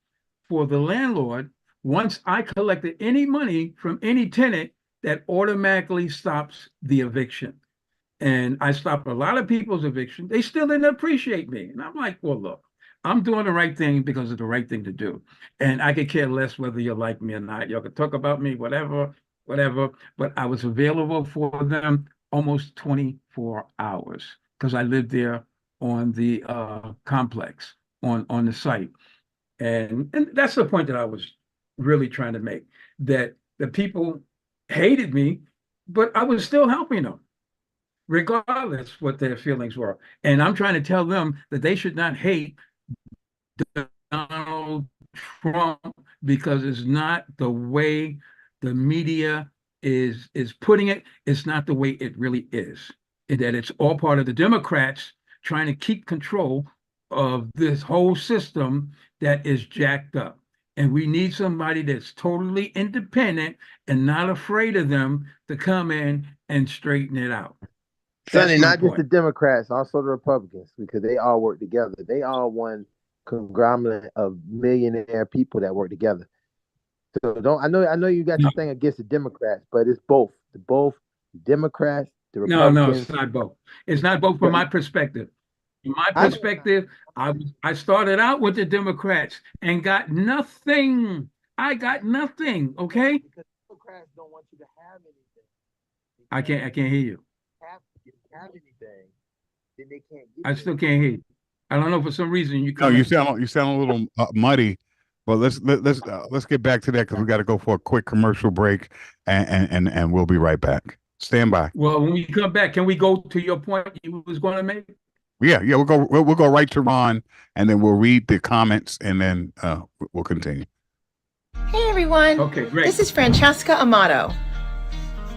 for the landlord, once I collected any money from any tenant, that automatically stops the eviction. And I stopped a lot of people's eviction. They still didn't appreciate me. And I'm like, well, look, I'm doing the right thing because it's the right thing to do. And I could care less whether you like me or not. Y'all can talk about me, whatever. But I was available for them almost 24 hours because I lived there on the complex, on the site. And that's the point that I was really trying to make, that the people hated me, but I was still helping them, regardless what their feelings were. And I'm trying to tell them that they should not hate Donald Trump, because it's not the way the media is putting it. It's not the way it really is. That it's all part of the Democrats trying to keep control of this whole system that is jacked up. And we need somebody that's totally independent and not afraid of them to come in and straighten it out. Sonny, not just the Democrats, also the Republicans, because they all work together. They all one conglomerate of millionaire people that work together. So I know you got your thing against the Democrats, but it's both. Both Democrats, the Republicans. No, it's not both. It's not both from my perspective. From my perspective, I started out with the Democrats and got nothing. I got nothing, okay? Because Democrats don't want you to have anything. I can't hear you. Have anything, then they can't get I still can't hear you. I don't know, for some reason you No, you sound a little muddy. But let's get back to that, because we got to go for a quick commercial break, and we'll be right back. Stand by. Well, when we come back, can we go to your point you was going to make? Yeah, we'll go right to Ron, and then we'll read the comments, and then we'll continue. Hey everyone. Okay, great. This is Francesca Amato,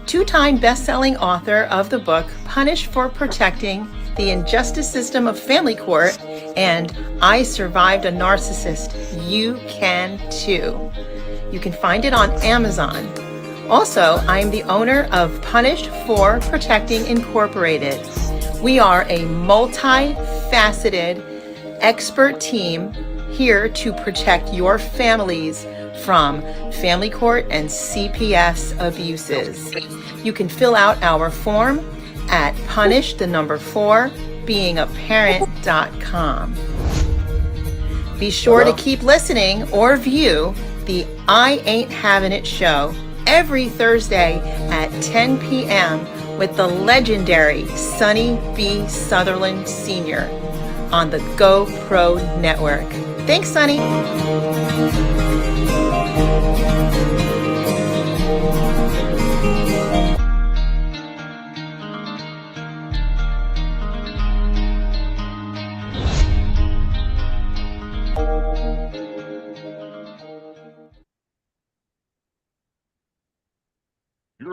2-time best-selling author of the book Punished for Protecting the Injustice System of Family Court and I Survived a Narcissist. You can too. You can find it on Amazon. Also, I am the owner of Punished for Protecting Incorporated. We are a multi-faceted expert team here to protect your families from family court and CPS abuses. You can fill out our form at punishbeingaaparent.com. Be sure to keep listening or view the I Ain't Having It show every Thursday at 10 p.m. with the legendary Sonny B. Southerland Sr. on the GoPro Network. Thanks, Sonny.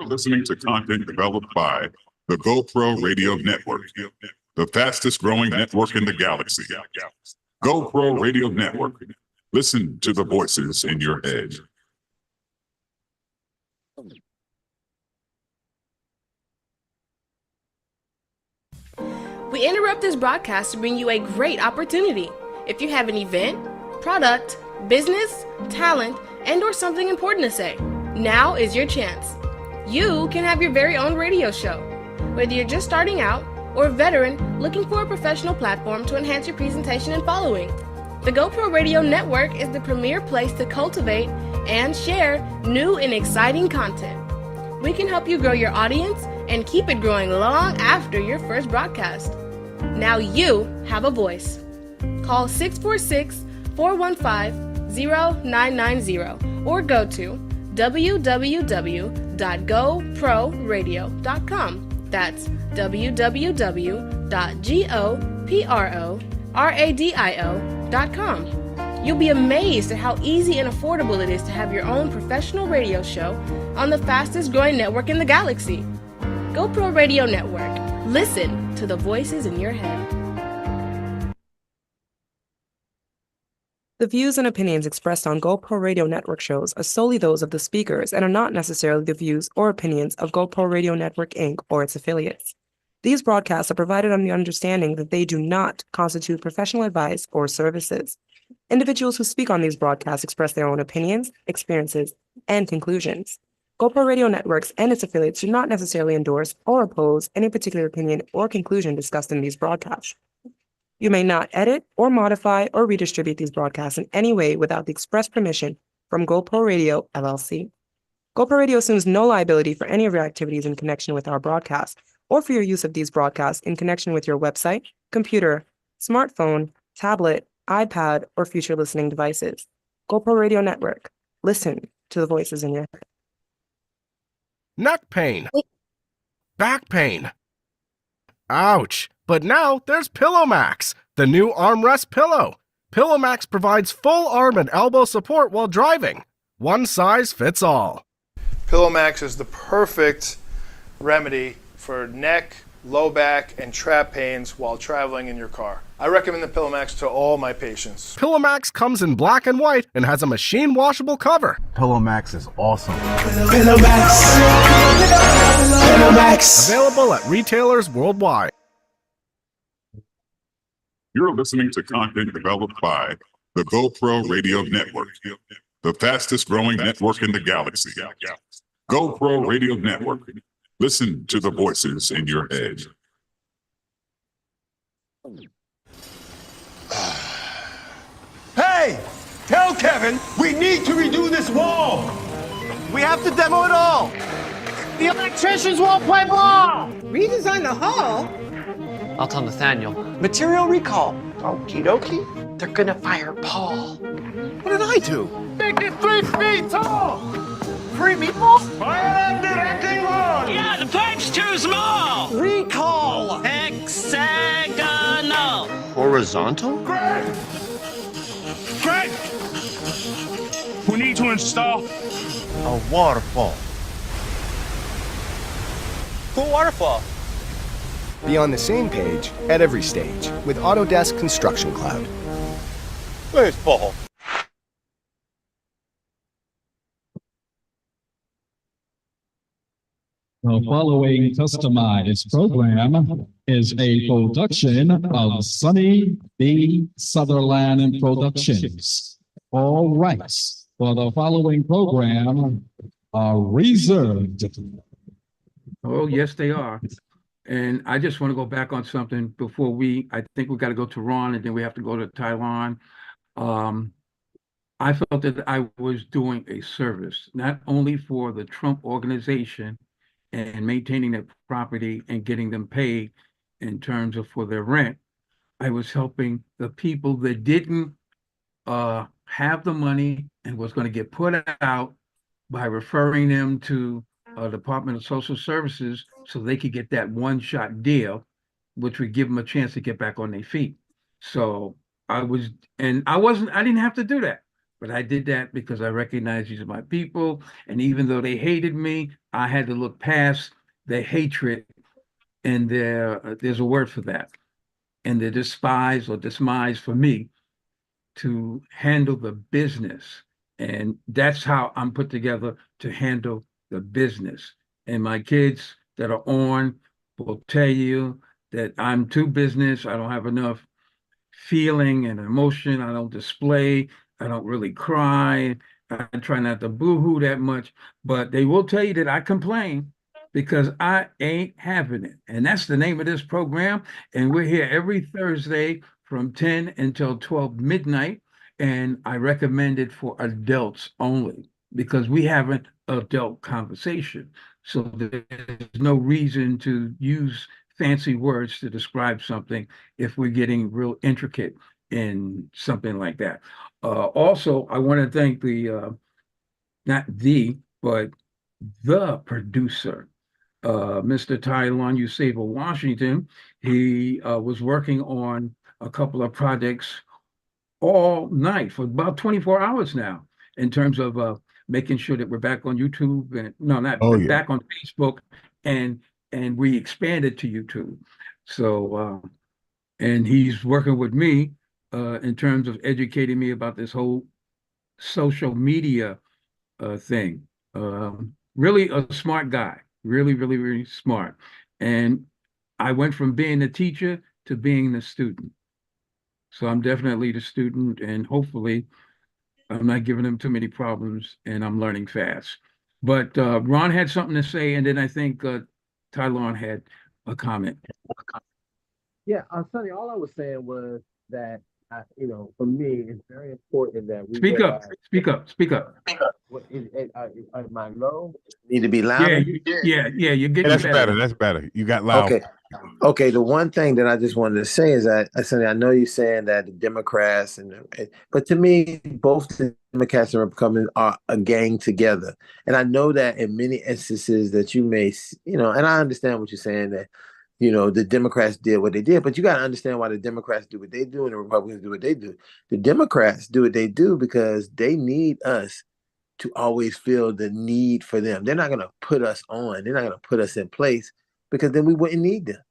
listening to content developed by the GoPro Radio Network, the fastest growing network in the galaxy. GoPro Radio Network. Listen to the voices in your head. We interrupt this broadcast to bring you a great opportunity. If you have an event, product, business, talent, and/or something important to say, now is your chance. You can have your very own radio show. Whether you're just starting out or a veteran looking for a professional platform to enhance your presentation and following, the GoPro Radio Network is the premier place to cultivate and share new and exciting content. We can help you grow your audience and keep it growing long after your first broadcast. Now you have a voice. Call 646-415-0990 or go to www.goproradio.com. That's www.goproradio.com. You'll be amazed at how easy and affordable it is to have your own professional radio show on the fastest growing network in the galaxy. GoPro Radio Network. Listen to the voices in your head. The views and opinions expressed on GoPro Radio Network shows are solely those of the speakers and are not necessarily the views or opinions of GoPro Radio Network Inc. or its affiliates. These broadcasts are provided on the understanding that they do not constitute professional advice or services. Individuals who speak on these broadcasts express their own opinions, experiences, and conclusions. GoPro Radio Networks and its affiliates do not necessarily endorse or oppose any particular opinion or conclusion discussed in these broadcasts. You may not edit or modify or redistribute these broadcasts in any way without the express permission from GoPro Radio, LLC. GoPro Radio assumes no liability for any of your activities in connection with our broadcast or for your use of these broadcasts in connection with your website, computer, smartphone, tablet, iPad, or future listening devices. GoPro Radio Network. Listen to the voices in your head. Neck pain. Back pain. Ouch. But now there's PillowMax, the new armrest pillow. PillowMax provides full arm and elbow support while driving. One size fits all. PillowMax is the perfect remedy for neck, low back, and trap pains while traveling in your car. I recommend the PillowMax to all my patients. PillowMax comes in black and white and has a machine washable cover. PillowMax is awesome. PillowMax. Available at retailers worldwide. You're listening to content developed by the GoPro Radio Network, the fastest growing network in the galaxy. GoPro Radio Network. Listen to the voices in your head. Hey, tell Kevin we need to redo this wall. We have to demo it all. The electricians won't play ball. Redesign the hall? I'll tell Nathaniel. Material recall. Okie dokie. They're gonna fire Paul. What did I do? Make it 3 feet tall. 3 meatballs? Fire directing rod. Yeah, the pipe's too small. Recall. Hexagonal. Horizontal? Greg! We need to install A waterfall. Cool waterfall. Be on the same page at every stage with Autodesk Construction Cloud. Where's Paul? The following customized program is a production of Sonny B. Southerland Productions. All rights for the following program are reserved. Oh, yes, they are. And I just want to go back on something before I think we got to go to Ron and then we have to go to Taiwan. I felt that I was doing a service, not only for the Trump organization and maintaining their property and getting them paid in terms of for their rent. I was helping the people that didn't have the money and was going to get put out by referring them to Department of Social Services so they could get that one-shot deal, which would give them a chance to get back on their feet. So I didn't have to do that. But I did that because I recognized these are my people. And even though they hated me, I had to look past the hatred and there's a word for that. And the despise or demise for me to handle the business. And that's how I'm put together to handle the business. And my kids that are on will tell you that I'm too business. I don't have enough feeling and emotion. I don't display. I don't really cry. I try not to boo-hoo that much, but they will tell you that I complain because I ain't having it. And that's the name of this program. And we're here every Thursday from 10 until 12 midnight. And I recommend it for adults only because we have an adult conversation. So there's no reason to use fancy words to describe something if we're getting real intricate in something like that. Also, I want to thank not but the producer, Mr. Tylon Usava Washington. He was working on a couple of projects all night for about 24 hours now in terms of making sure that we're back on YouTube and no, not back on Facebook and we expanded to YouTube. So and he's working with me in terms of educating me about this whole social media thing. Really a smart guy, really, really, really smart. And I went from being the teacher to being the student. So I'm definitely the student, and hopefully I'm not giving him too many problems and I'm learning fast. But Ron had something to say, and then I think Tylon had a comment. Yeah, Sonny, all I was saying was that, for me, it's very important that we Speak up, speak up, speak up. Am I low? Need to be louder? Yeah, you're getting That's better. That's better. You got loud. Okay. The one thing that I just wanted to say is that, Sonny, I know you're saying that the Democrats but to me, both the Democrats and Republicans are a gang together. And I know that in many instances that you may, and I understand what you're saying that, the Democrats did what they did, but you got to understand why the Democrats do what they do and the Republicans do what they do. The Democrats do what they do because they need us to always feel the need for them. They're not going to put us on. They're not going to put us in place because then we wouldn't need them.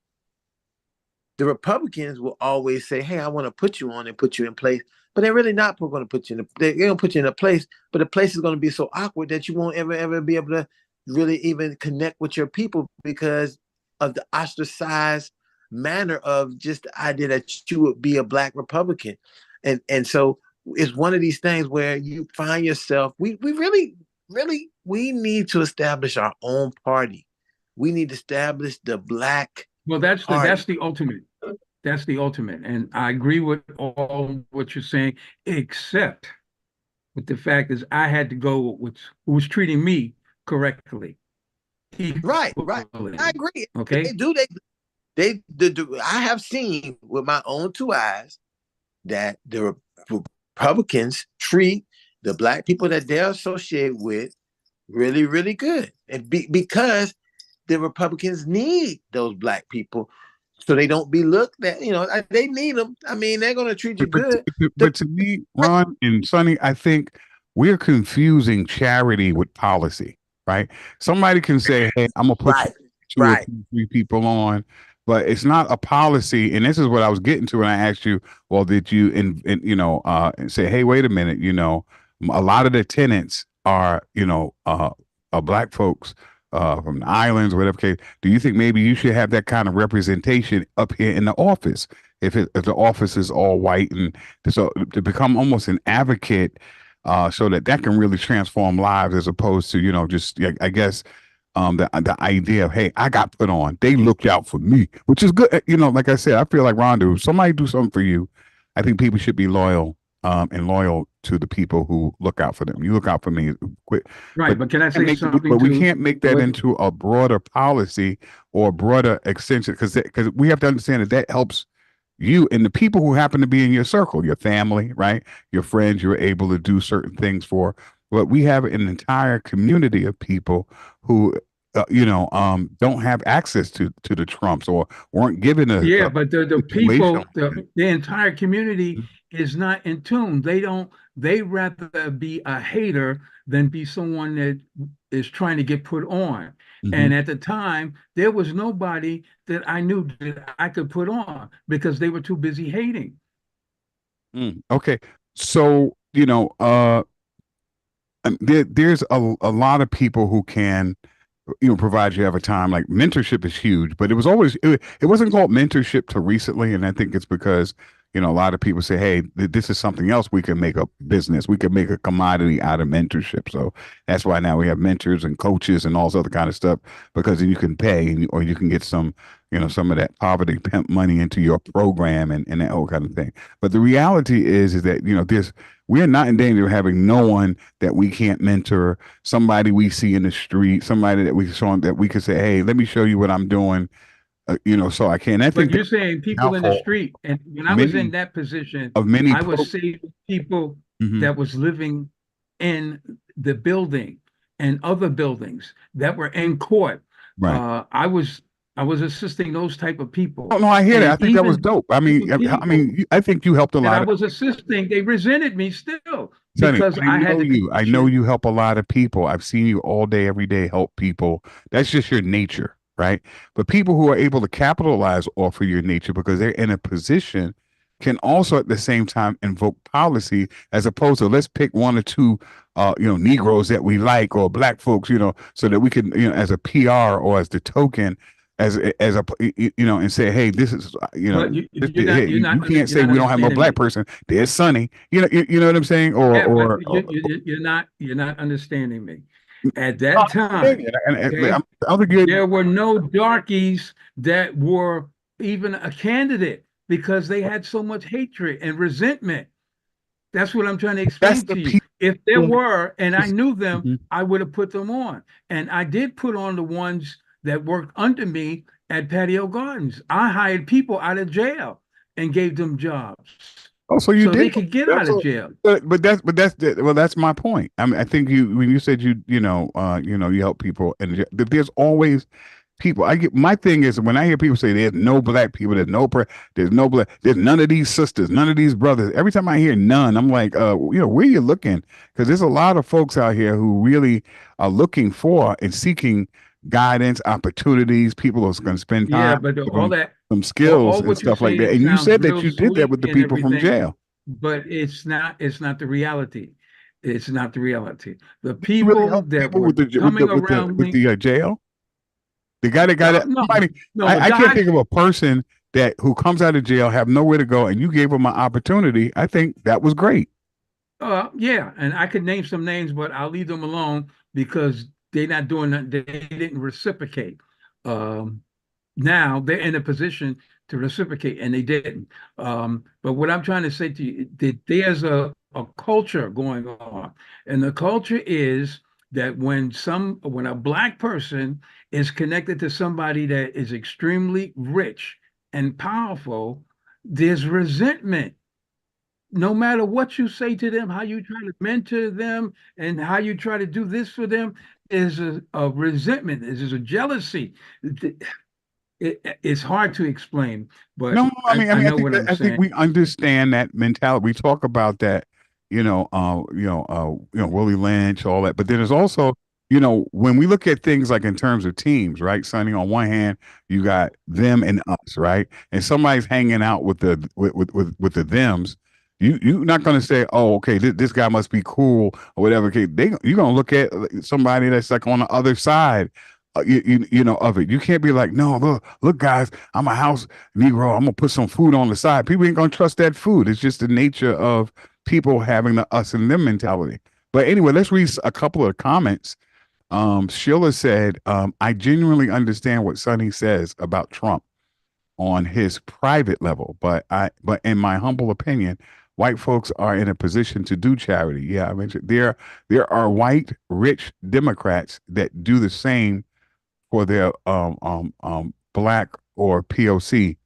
The Republicans will always say, hey, I want to put you on and put you in place, but they're really not going to put you in they're going to put you in a place, but the place is going to be so awkward that you won't ever be able to really even connect with your people because of the ostracized manner of just the idea that you would be a Black Republican. And so it's one of these things where you find yourself, we really need to establish our own party. We need to establish the Black Well, that's the ultimate. That's the ultimate. And I agree with all what you're saying, except with the fact is I had to go with who was treating me correctly. Right. I agree. Okay. They do. I have seen with my own two eyes that the Republicans treat the Black people that they're associated with really, really good. And because the Republicans need those Black people so they don't be looked at, they need them. I mean, they're going to treat you good. But to me, Ron and Sonny, I think we're confusing charity with policy, right? Somebody can say, hey, I'm going to put two or three people on, but it's not a policy. And this is what I was getting to when I asked you, well, did you, say, hey, wait a minute, a lot of the tenants are, Black folks from the islands, whatever case. Do you think maybe you should have that kind of representation up here in the office if the office is all white, and so to become almost an advocate so that can really transform lives as opposed to just I guess the idea of, hey, I got put on, they looked out for me, which is good. Like I said, I feel like Rondo, if somebody do something for you, I think people should be loyal and loyal to the people who look out for them. You look out for me. Right, but can I say something? But we can't make that into a broader policy or a broader extension because we have to understand that helps you and the people who happen to be in your circle, your family, right? Your friends, you're able to do certain things for. But we have an entire community of people who don't have access to the Trumps or weren't given but the people, the entire community is not in tune. They rather be a hater than be someone that is trying to get put on. And at the time, there was nobody that I knew that I could put on because they were too busy hating. Okay. So, there's a lot of people who can, provide you have a time. Like mentorship is huge, but it wasn't called mentorship till recently. And I think it's because, a lot of people say, hey, this is something else we can make a business. We can make a commodity out of mentorship. So that's why now we have mentors and coaches and all this other kind of stuff, because then you can pay or you can get some of that poverty pimp money into your program and that whole kind of thing. But the reality is that, we're not in danger of having no one that we can't mentor, somebody we see in the street, somebody that we saw that we could say, hey, let me show you what I'm doing, so I can. I think But you're saying people in the street, and when I was in that position, I was saving people that was living in the building and other buildings that were in court. Right. I was assisting those type of people. Oh no, I hear that. I think that was dope. I think you helped a lot. I was assisting. They resented me still Sonny, because I had to. I know you help a lot of people. I've seen you all day, every day help people. That's just your nature, right? But people who are able to capitalize off of your nature because they're in a position can also at the same time invoke policy, as opposed to let's pick one or two Negroes that we like or black folks, so that we can, as a PR or as the token, as a and say, hey, this is you can't say we don't have no black person. There's Sonny. You know what I'm saying? You're not understanding me. At that time, there were no darkies that were even a candidate because they had so much hatred and resentment. That's what I'm trying to explain to you. If there were, and I knew them, I would have put them on. And I did put on the ones that worked under me at Patio Gardens. I hired people out of jail and gave them jobs. Oh, so you did. They could get out of jail. But that's my point. I mean, I think when you said you help people, and there's always people. My thing is when I hear people say there's no black people, there's none of these sisters, none of these brothers. Every time I hear none, I'm like, where you looking? Because there's a lot of folks out here who really are looking for and seeking guidance, opportunities, people who's going to spend time. Yeah, but all that, some skills and stuff like that. And you said that you did that with the people from jail. But it's not the reality. It's not the reality. The people that were coming around with the jail. The guy that got it. I can't think of a person who comes out of jail, have nowhere to go, and you gave them an opportunity. I think that was great. Yeah, and I could name some names, but I'll leave them alone because they're not doing that. They didn't reciprocate. Now they're in a position to reciprocate, and they didn't. But what I'm trying to say to you, that there's a culture going on, and the culture is that when a black person is connected to somebody that is extremely rich and powerful, there's resentment. No matter what you say to them, how you try to mentor them, and how you try to do this for them, is a resentment. There's a jealousy. It's hard to explain, but no, I know what I'm saying. I think we understand that mentality. We talk about that, Willie Lynch, all that. But then there's also, when we look at things like in terms of teams, right, Sonny? On one hand, you got them and us, right? And somebody's hanging out with the with the thems. You're not going to say, oh, okay, this guy must be cool or whatever. Okay, you're going to look at somebody that's like on the other side, of it. You can't be like, no, look, guys, I'm a house Negro. I'm going to put some food on the side. People ain't going to trust that food. It's just the nature of people having the us and them mentality. But anyway, let's read a couple of comments. Sheila said, I genuinely understand what Sonny says about Trump on his private level, but in my humble opinion, white folks are in a position to do charity. Yeah, I mentioned there are white rich Democrats that do the same for their black or POC.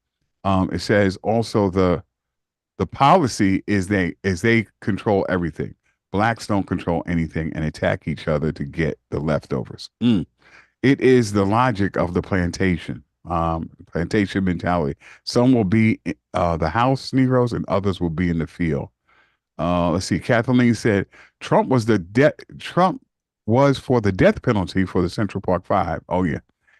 It says also the policy is they control everything. Blacks don't control anything and attack each other to get the leftovers. It is the logic of the plantation. plantation mentality. Some will be the house Negroes, and others will be in the field. Let's see. Kathleen said Trump was for the death penalty for the Central Park Five. Oh yeah,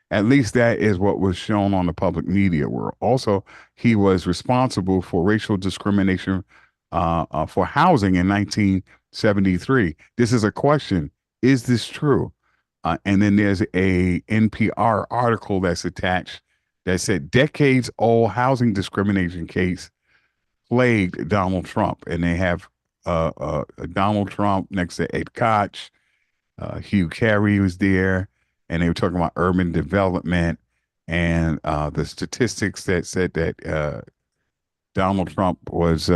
at least that is what was shown on the public media world. Also, he was responsible for racial discrimination for housing in 1973. This is a question: is this true? And then there's a NPR article that's attached that said decades-old housing discrimination case plagued Donald Trump, and they have Donald Trump next to Ed Koch, Hugh Carey was there, and they were talking about urban development and the statistics that said that Donald Trump was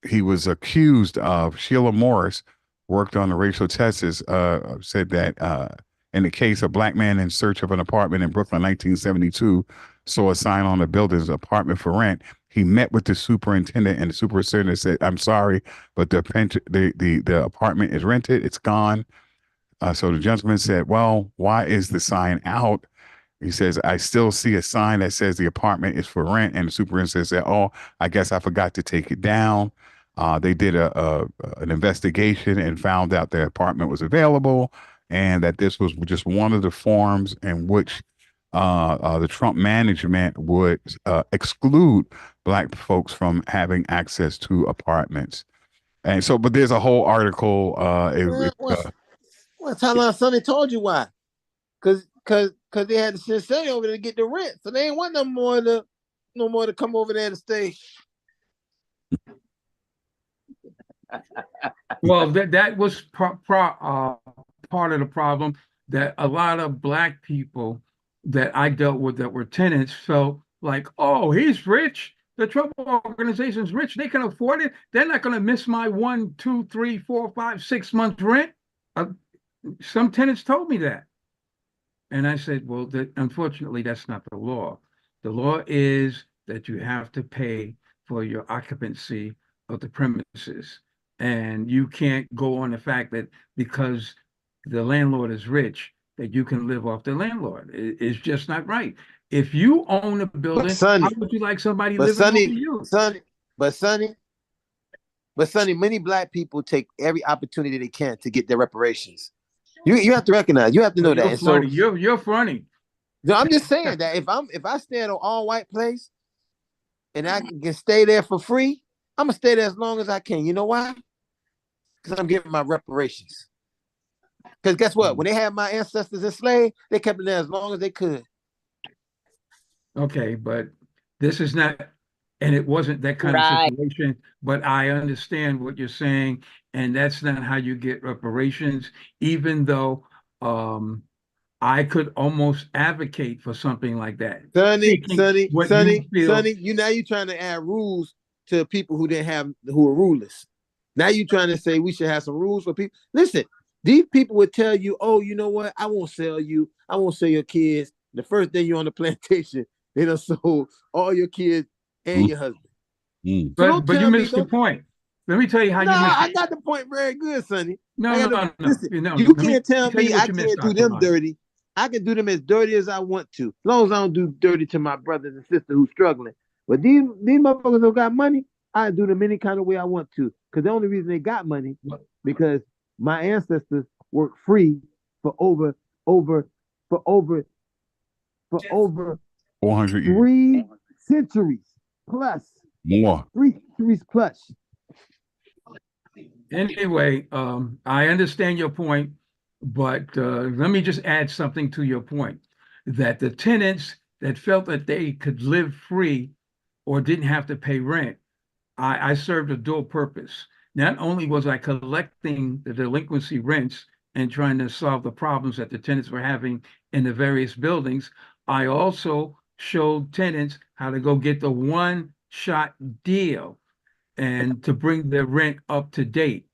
he was accused of. Sheila Morris worked on the racial tests, said that in the case, a black man in search of an apartment in Brooklyn, 1972, saw a sign on the building's apartment for rent. He met with the superintendent, and the superintendent said, "I'm sorry, but the apartment is rented. It's gone." So the gentleman said, "Well, why is the sign out?" He says, "I still see a sign that says the apartment is for rent." And the superintendent said, "Oh, I guess I forgot to take it down." They did an investigation and found out the apartment was available, and that this was just one of the forms in which the Trump management would exclude black folks from having access to apartments. And so, but there's a whole article. Well, how long Sonny told you why? Cause they had to send Sonny over there to get the rent, so they ain't want no more to come over there to stay. Well, that was part of the problem, that a lot of black people that I dealt with that were tenants felt like, oh, he's rich. The Trump organization's rich. They can afford it. They're not going to miss my 1, 2, 3, 4, 5, 6 months rent. Some tenants told me that. And I said, well, unfortunately, that's not the law. The law is that you have to pay for your occupancy of the premises. And you can't go on the fact that because the landlord is rich, that you can live off the landlord. It's just not right. If you own a building, how would you like somebody living over you? Sonny, many black people take every opportunity they can to get their reparations. You have to recognize, you have to know that. Funny. So you're funny. No, I'm just saying that if I stay at an all white place and I can stay there for free, I'm gonna stay there as long as I can. You know why? Because I'm giving my reparations. Because guess what? When they had my ancestors enslaved, they kept it there as long as they could. Okay, but this is not, and it wasn't that kind of situation, but I understand what you're saying, and that's not how you get reparations, even though I could almost advocate for something like that. Sonny, now you're trying to add rules to people who are rulers. Now you're trying to say we should have some rules for people. Listen, these people would tell you, oh, you know what? I won't sell you. I won't sell your kids. The first day you're on the plantation, they done sold all your kids and your husband. But you missed the point. Let me tell you how you missed it. I got the point very good, Sonny. No. You can't tell me I can't do them dirty. I can do them as dirty as I want to, as long as I don't do dirty to my brothers and sisters who's struggling. But these motherfuckers don't got money. I do them any kind of way I want to, because the only reason they got money because my ancestors worked free for over 400 years. 3 centuries plus. More. 3 centuries plus. Anyway, I understand your point, but let me just add something to your point, that the tenants that felt that they could live free or didn't have to pay rent, I served a dual purpose. Not only was I collecting the delinquency rents and trying to solve the problems that the tenants were having in the various buildings, I also showed tenants how to go get the one-shot deal and to bring their rent up to date.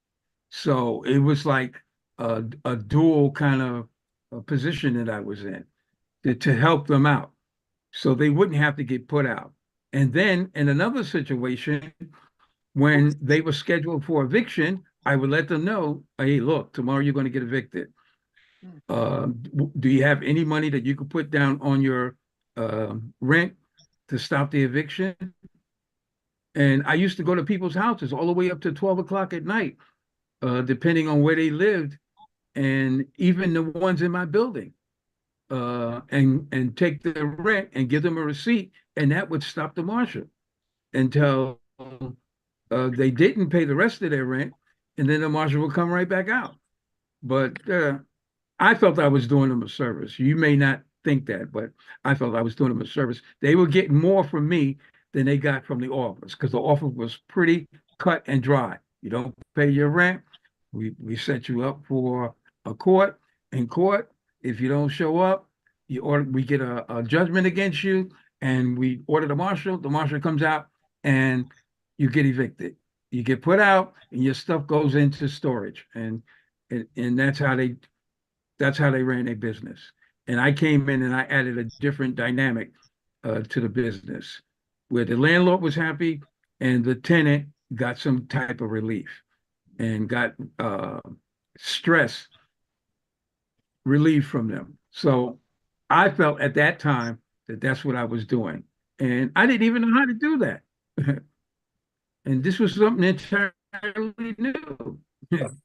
So it was like a dual kind of position that I was in to help them out so they wouldn't have to get put out. And then in another situation, when they were scheduled for eviction, I would let them know, hey, look, tomorrow you're going to get evicted. Do you have any money that you could put down on your rent to stop the eviction? And I used to go to people's houses all the way up to 12 o'clock at night, depending on where they lived, and even the ones in my building, and take the rent and give them a receipt, and that would stop the marshal until they didn't pay the rest of their rent, and then the marshal would come right back out. But I felt I was doing them a service. You may not think that, but I felt I was doing them a service. They were getting more from me than they got from the office, because the office was pretty cut and dry. You don't pay your rent, we set you up for a court. In court, if you don't show up, we get a judgment against you, and we order the marshal. The marshal comes out, and you get evicted. You get put out, and your stuff goes into storage, and that's how they ran their business. And I came in and I added a different dynamic to the business, where the landlord was happy and the tenant got some type of relief and got stress relief from them. So I felt at that time that that's what I was doing. And I didn't even know how to do that. And this was something entirely new.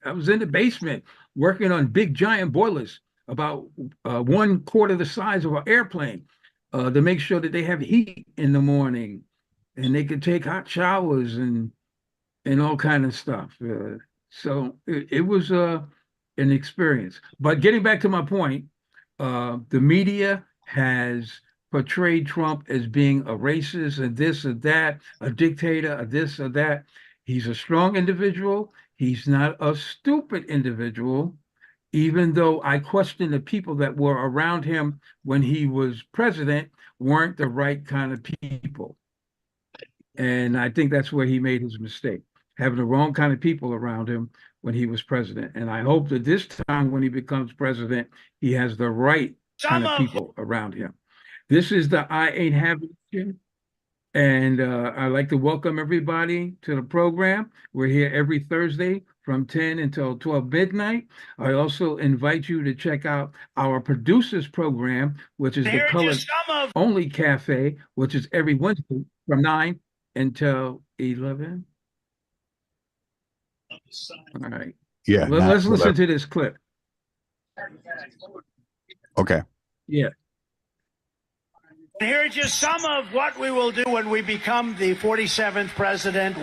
I was in the basement working on big giant boilers about 1/4 the size of an airplane, to make sure that they have heat in the morning and they could take hot showers and all kind of stuff. So it was an experience. But getting back to my point, the media has portrayed Trump as being a racist and this or that, a dictator, or this or that. He's a strong individual. He's not a stupid individual, even though I question the people that were around him when he was president weren't the right kind of people. And I think that's where he made his mistake, having the wrong kind of people around him when he was president. And I hope that this time when he becomes president, he has the right kind of people around him. This is the I Ain't Having It. And I'd like to welcome everybody to the program. We're here every Thursday from 10 until 12 midnight. I also invite you to check out our producers program, which is the Color Only Cafe, which is every Wednesday from 9 until 11. All right. Yeah. Let's listen to this clip. Okay. Yeah. Here are just some of what we will do when we become the 47th president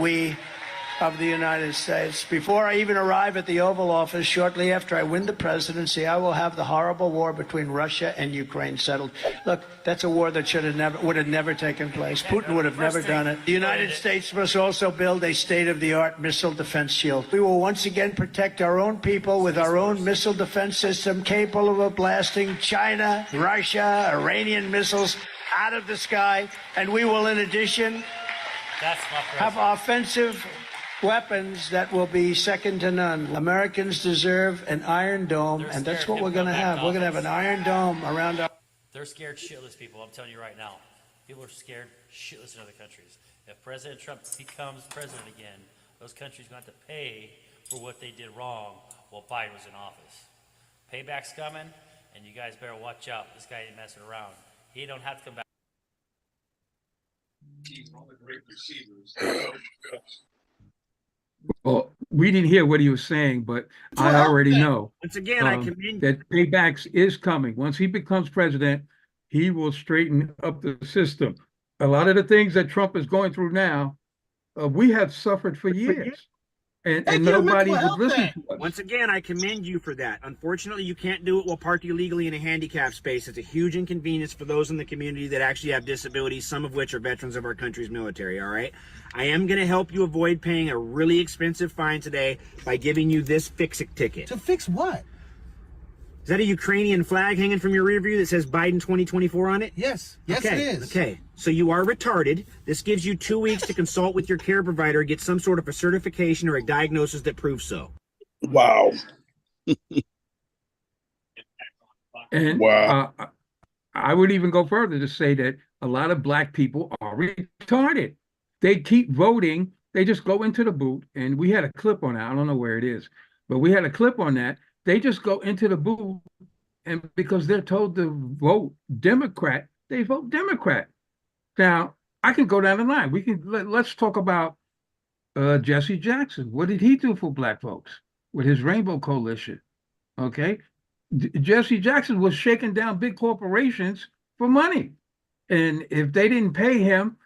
of the United States. Before I even arrive at the Oval Office, shortly after I win the presidency, I will have the horrible war between Russia and Ukraine settled. Look, that's a war that would have never taken place. Putin would have never done it. The United States must also build a state-of-the-art missile defense shield. We will once again protect our own people with our own missile defense system capable of blasting China, Russia, Iranian missiles out of the sky. And we will, in addition, have offensive weapons that will be second to none. Americans deserve an Iron Dome, and that's what we're going to have. We're going to have an Iron Dome around our... They're scared shitless, people. I'm telling you right now. People are scared shitless in other countries. If President Trump becomes president again, those countries are going to have to pay for what they did wrong while Biden was in office. Payback's coming, and you guys better watch out. This guy ain't messing around. He don't have to come back. Well, we didn't hear what he was saying, but I already know. Once again, I commend that paybacks is coming. Once he becomes president, he will straighten up the system. A lot of the things that Trump is going through now, we have suffered for years. And nobody would listen to us. Once again, I commend you for that. Unfortunately, you can't do it while parked illegally in a handicap space. It's a huge inconvenience for those in the community that actually have disabilities, some of which are veterans of our country's military, all right? I am going to help you avoid paying a really expensive fine today by giving you this fix-it ticket. To fix what? Is that a Ukrainian flag hanging from your rear view that says Biden 2024 on it? Yes. Yes, okay. it is. Okay. So you are retarded. This gives you 2 weeks to consult with your care provider, get some sort of a certification or a diagnosis that proves so. Wow. And Wow. I would even go further to say that a lot of Black people are retarded. They keep voting. They just go into the booth, and we had a clip on that. I don't know where it is, but we had a clip on that. They just go into the booth, and because they're told to vote Democrat, they vote Democrat. Now, I can go down the line. Let's talk about Jesse Jackson. What did he do for black folks with his Rainbow Coalition? Okay. Jesse Jackson was shaking down big corporations for money. And if they didn't pay him,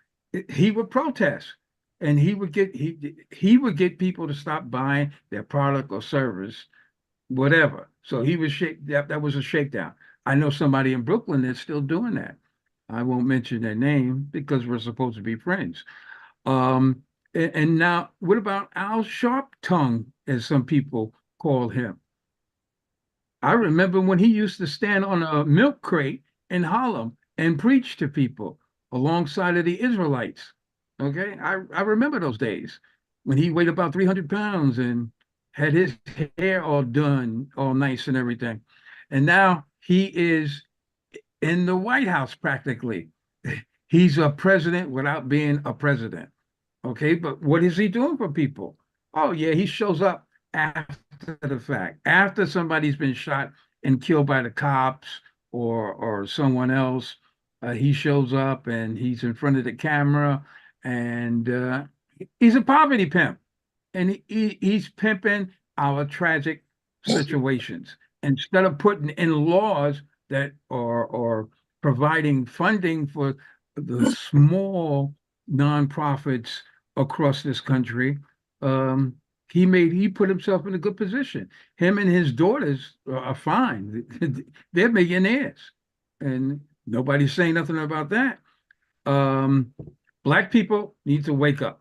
he would protest. And he would get people to stop buying their product or service, whatever. So he was that was a shakedown. I know somebody in Brooklyn that's still doing that. I won't mention their name because we're supposed to be friends. And now, what about Al Sharptongue, as some people call him? I remember when he used to stand on a milk crate in Harlem and preach to people alongside of the Israelites. Okay, I remember those days when he weighed about 300 pounds and had his hair all done, all nice and everything. And now he is in the White House practically. He's a president without being a president. Okay, but what is he doing for people? Oh, yeah, he shows up after the fact, after somebody's been shot and killed by the cops or someone else. He shows up and he's in front of the camera, and he's a poverty pimp, and he's pimping our tragic situations instead of putting in laws that are providing funding for the small nonprofits across this country. He put himself in a good position. Him and his daughters are fine. They're millionaires, and nobody's saying nothing about that. Black people need to wake up.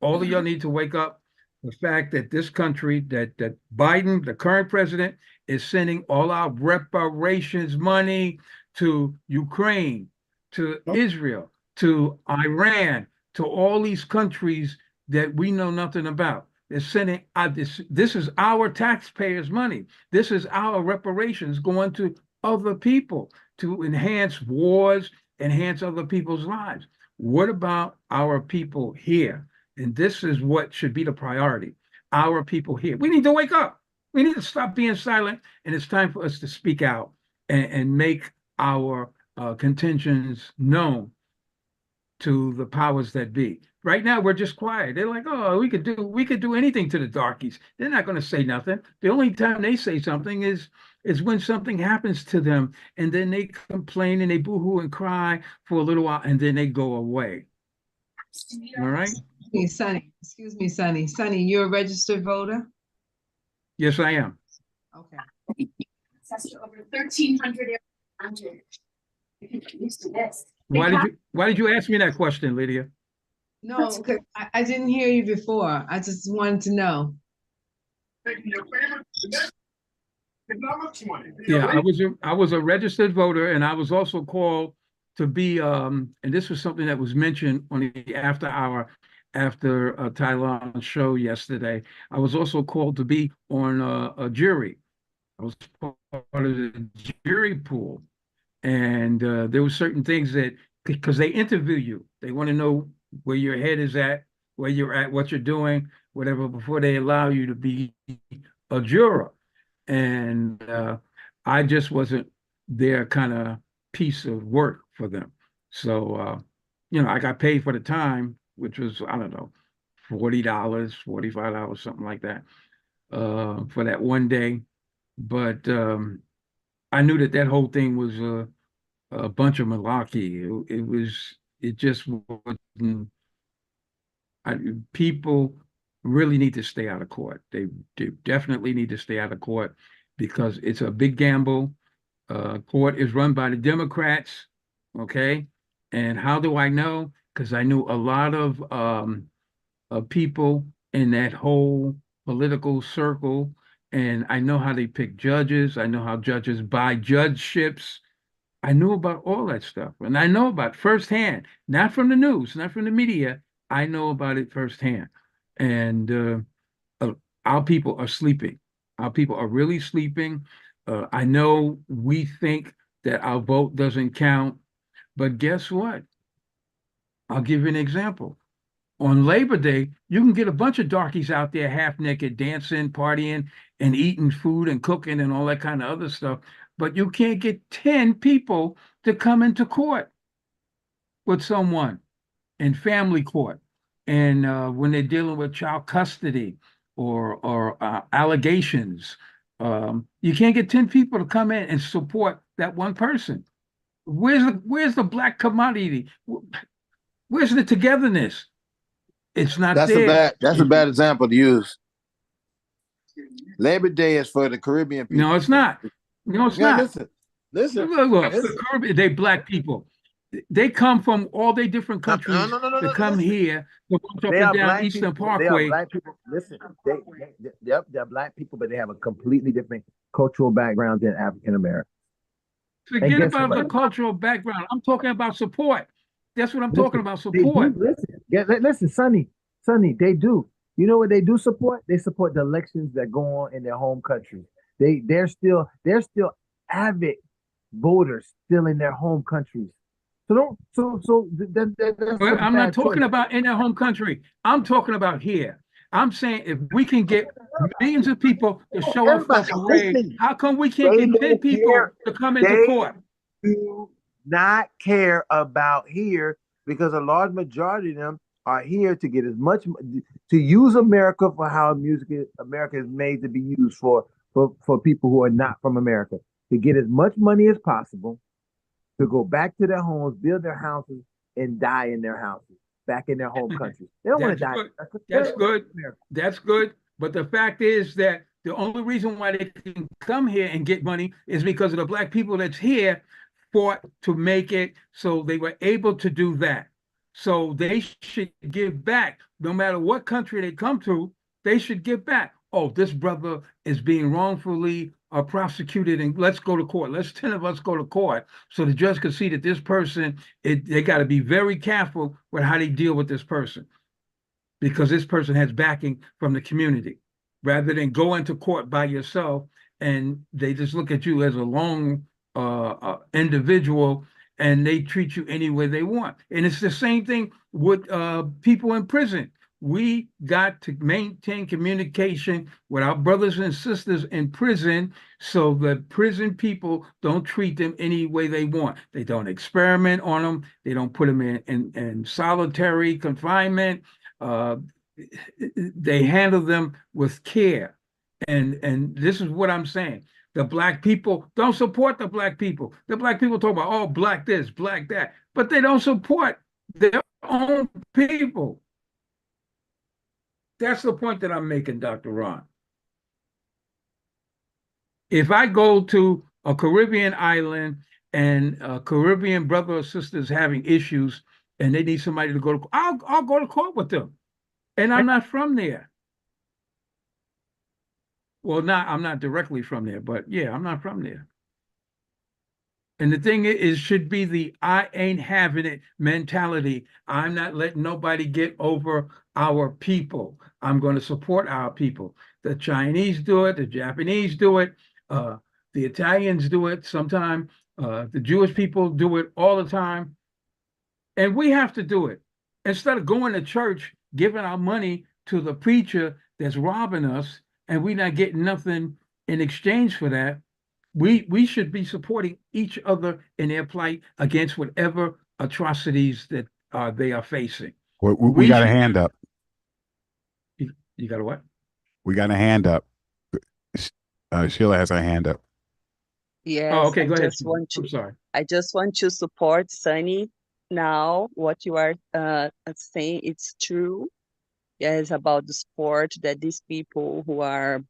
All of y'all need to wake up. The fact that this country, that Biden, the current president, is sending all our reparations money to Ukraine, to Israel, to Iran, to all these countries that we know nothing about. They're sending this is our taxpayers' money. This is our reparations going to other people to enhance wars, enhance other people's lives. What about our people here? And this is what should be the priority. Our people here. We need to wake up. We need to stop being silent, and it's time for us to speak out and make our contentions known to the powers that be. Right now, we're just quiet. They're like, oh, we could do anything to the darkies. They're not going to say nothing. The only time they say something is when something happens to them, and then they complain and they boo-hoo and cry for a little while, and then they go away. All right? Sonny, excuse me, Sonny. Sonny, you're a registered voter? Yes, I am. Okay. Access to over 1,300 used to this. Why did you ask me that question, Lydia? No, I didn't hear you before. I just wanted to know. Yeah, I was a registered voter, and I was also called to be and this was something that was mentioned on the after Tylon's show yesterday. I was also called to be on a jury. I was part of the jury pool, and there were certain things that, because they interview you, they want to know where your head is at, where you're at, what you're doing, whatever, before they allow you to be a juror. And I just wasn't their kind of piece of work for them. So, I got paid for the time, which was, I don't know, $40, $45, something like that, for that one day. But I knew that whole thing was a bunch of malarkey. It just wasn't. People really need to stay out of court. They definitely need to stay out of court because it's a big gamble. Court is run by the Democrats, okay? And how do I know? Because I knew a lot of people in that whole political circle, and I know how they pick judges. I know how judges buy judgeships. I knew about all that stuff, and I know about firsthand, not from the news, not from the media. I know about it firsthand, and our people are sleeping. Our people are really sleeping. I know we think that our vote doesn't count, but guess what? I'll give you an example. On Labor Day, you can get a bunch of darkies out there half naked, dancing, partying, and eating food and cooking and all that kind of other stuff. But you can't get 10 people to come into court with someone in family court. And when they're dealing with child custody or allegations, you can't get 10 people to come in and support that one person. Where's the black commodity? Where's the togetherness? It's not there. That's a bad example to use. Labor Day is for the Caribbean people. No, it's not. No, it's not. Listen. Look, the Caribbean, they black people. They come from all the different countries to come here to walk up and down Eastern Parkway. They are black people. Listen, they're black people, but they have a completely different cultural background than African Americans. Forget about the cultural background. I'm talking about support. That's what I'm talking about, support. Listen, Sonny, they do. You know what they do support? They support the elections that go on in their home countries. They're still avid voters still in their home countries. So I'm not talking about in their home country. I'm talking about here. I'm saying if we can get millions of people to show up for a parade, how come we can't get 10 people to come into court? Do not care about here because a large majority of them are here to get as much to use America for how America is made to be used for people who are not from America, to get as much money as possible, to go back to their homes, build their houses, and die in their houses, back in their home countries. They don't want to die. That's good. That's good. But the fact is that the only reason why they can come here and get money is because of the black people that's here fought to make it, so they were able to do that. So they should give back. No matter what country they come to, they should give back. Oh, this brother is being wrongfully prosecuted, and let's go to court. Let's 10 of us go to court so the judge can see that this person, they got to be very careful with how they deal with this person, because this person has backing from the community, rather than go into court by yourself and they just look at you as a lone individual and they treat you any way they want. And it's the same thing with people in prison. We got to maintain communication with our brothers and sisters in prison so that prison people don't treat them any way they want. They don't experiment on them. They don't put them in solitary confinement. They handle them with care. And this is what I'm saying. The black people don't support the black people. The black people talk about, oh, black this, black that, but they don't support their own people. That's the point that I'm making, Dr. Ron. If I go to a Caribbean island and a Caribbean brother or sister is having issues and they need somebody to go to court, I'll go to court with them. And I'm not from there. Well, I'm not directly from there, but yeah, I'm not from there. And the thing is, should be the I ain't having it mentality. I'm not letting nobody get over our people. I'm going to support our people. The Chinese do it. The Japanese do it. The Italians do it sometimes. The Jewish people do it all the time. And we have to do it. Instead of going to church, giving our money to the preacher that's robbing us, and we're not getting nothing in exchange for that, we should be supporting each other in their plight against whatever atrocities that they are facing. We got a hand up. You got a what? We got a hand up. Sheila has her hand up. Yes. Oh, okay, go ahead. I'm sorry. I just want to support Sonny. Now, what you are saying, it's true. Yes, about the sport that these people who are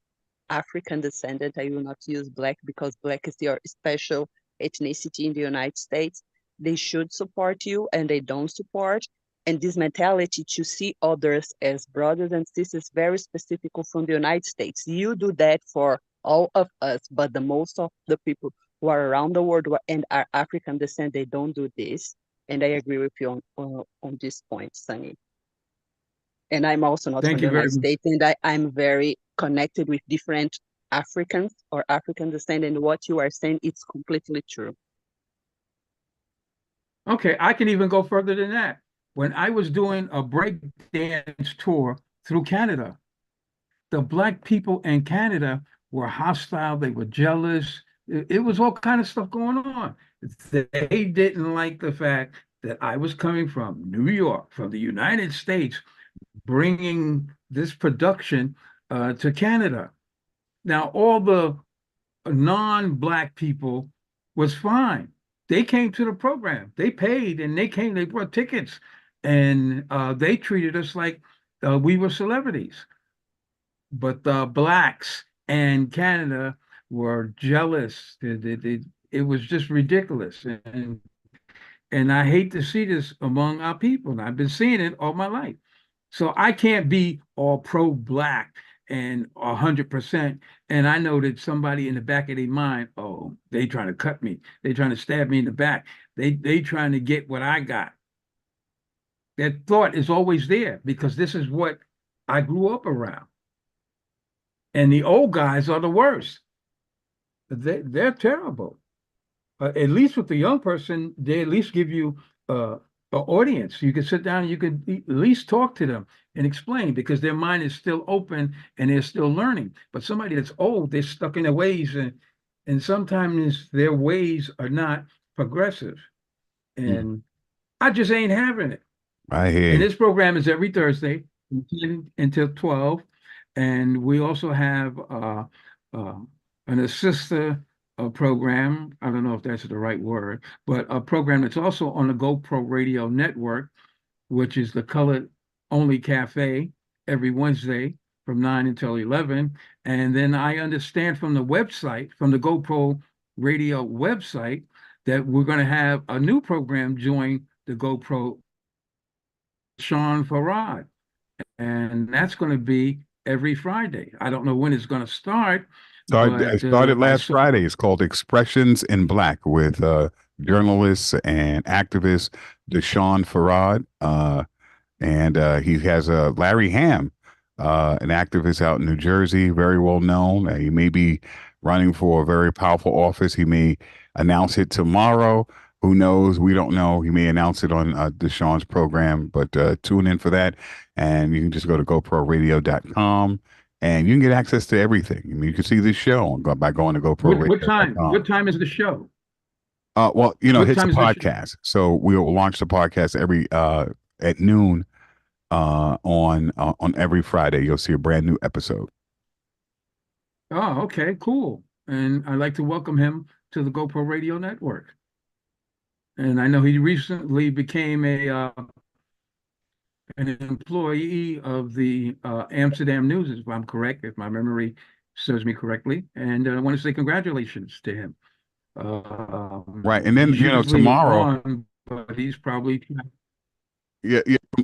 African descendant, I will not use black because black is your special ethnicity in the United States. They should support you and they don't support. And this mentality to see others as brothers and sisters, very specific from the United States. You do that for all of us, but the most of the people who are around the world and are African descent, they don't do this. And I agree with you on this point, Sonny. And I'm also not from the United States, and I'm very connected with different Africans or African descent, and what you are saying, it's completely true. Okay, I can even go further than that. when I was doing a break dance tour through Canada, the black people in Canada were hostile. They were jealous. It was all kind of stuff going on. They didn't like the fact that I was coming from New York, from the United States, bringing this production to Canada. Now, all the non-black people was fine. They came to the program. They paid and they came, they brought tickets, and they treated us like we were celebrities. But the blacks and Canada were jealous. It was just ridiculous. And I hate to see this among our people. And I've been seeing it all my life. So I can't be all pro-black and 100%. And I know that somebody in the back of their mind, oh, they trying to cut me. They trying to stab me in the back. They trying to get what I got. That thought is always there because this is what I grew up around. And the old guys are the worst. They're terrible. At least with the young person, they at least give you an audience. You can sit down and you can at least talk to them and explain because their mind is still open and they're still learning. But somebody that's old, they're stuck in their ways, and sometimes their ways are not progressive. And I just ain't having it. I hear And you. this program is every Thursday from 10 until 12. And we also have an assister program. I don't know if that's the right word, but a program that's also on the GoPro Radio Network, which is the Colored Only Cafe every Wednesday from 9 until 11. And then I understand from the website, from the GoPro Radio website, that we're going to have a new program join the GoPro, Sean Farad. And that's going to be every Friday. I don't know when it's going to start. It started last Friday. It's called Expressions in Black with journalists and activist Deshaun Farad. And he has Larry Ham, an activist out in New Jersey, very well known. He may be running for a very powerful office. He may announce it tomorrow. Who knows? We don't know. He may announce it on Deshaun's program, but tune in for that. And you can just go to GoProRadio.com and you can get access to everything. I mean, you can see this show by going to GoProRadio.com. What time? What time is the show? Well, you know, What it's a time is the podcast. So we'll launch the podcast every at noon on every Friday. You'll see a brand new episode. Oh, okay, cool. And I'd like to welcome him to the GoPro Radio Network. And I know he recently became an employee of the Amsterdam News, if I'm correct, if my memory serves me correctly. And I want to say congratulations to him. Right. And then, you know, tomorrow. But he's probably. Yeah.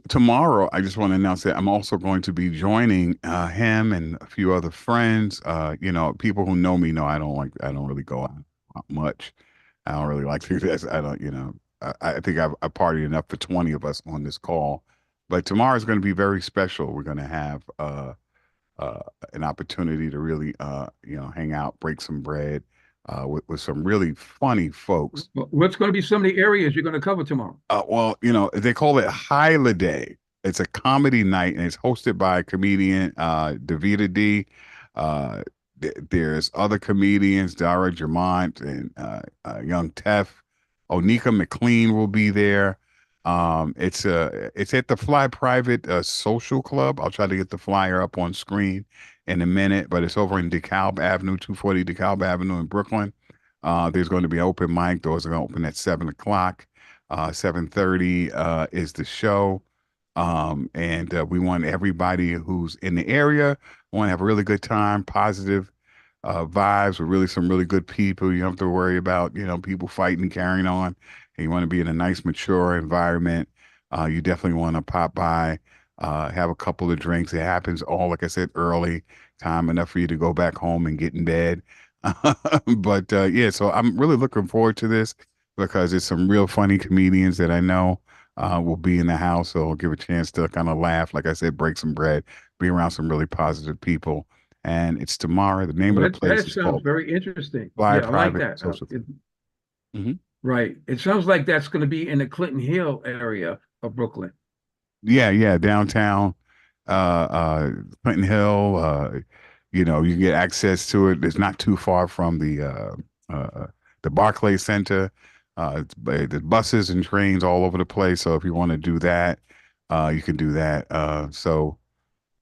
Tomorrow, I just want to announce that I'm also going to be joining him and a few other friends. You know, people who know me know I don't really go out much. I don't really like to do this. I don't, you know, I think I partied enough for 20 of us on this call. But tomorrow is going to be very special. We're going to have an opportunity to really, you know, hang out, break some bread with some really funny folks. What's going to be some of the areas you're going to cover tomorrow? Well, you know, they call it Holiday. It's a comedy night, and it's hosted by comedian Davida D. There's other comedians, Dara Jamont and Young Tef. Onika McLean will be there. It's at the Fly Private Social Club. I'll try to get the flyer up on screen in a minute, but it's over in DeKalb Avenue, 240 DeKalb Avenue in Brooklyn. There's going to be an open mic. Doors are going to open at 7 o'clock. 7:30 is the show. And we want everybody who's in the area, want to have a really good time, positive vibes with really some really good people. You don't have to worry about, you know, people fighting, carrying on. And you want to be in a nice, mature environment. You definitely want to pop by, have a couple of drinks. It happens all, like I said, early, time enough for you to go back home and get in bed. But yeah, so I'm really looking forward to this because it's some real funny comedians that I know will be in the house. So I'll give a chance to kind of laugh, like I said, break some bread, be around some really positive people. And it's tomorrow. The name of the place is sounds called very interesting. Fly Yeah, I like Private that. Social Club. Right. It sounds like that's going to be in the Clinton Hill area of Brooklyn. Yeah, downtown, Clinton Hill. You can get access to it. It's not too far from the Barclay Center. There's buses and trains all over the place. So if you want to do that, you can do that.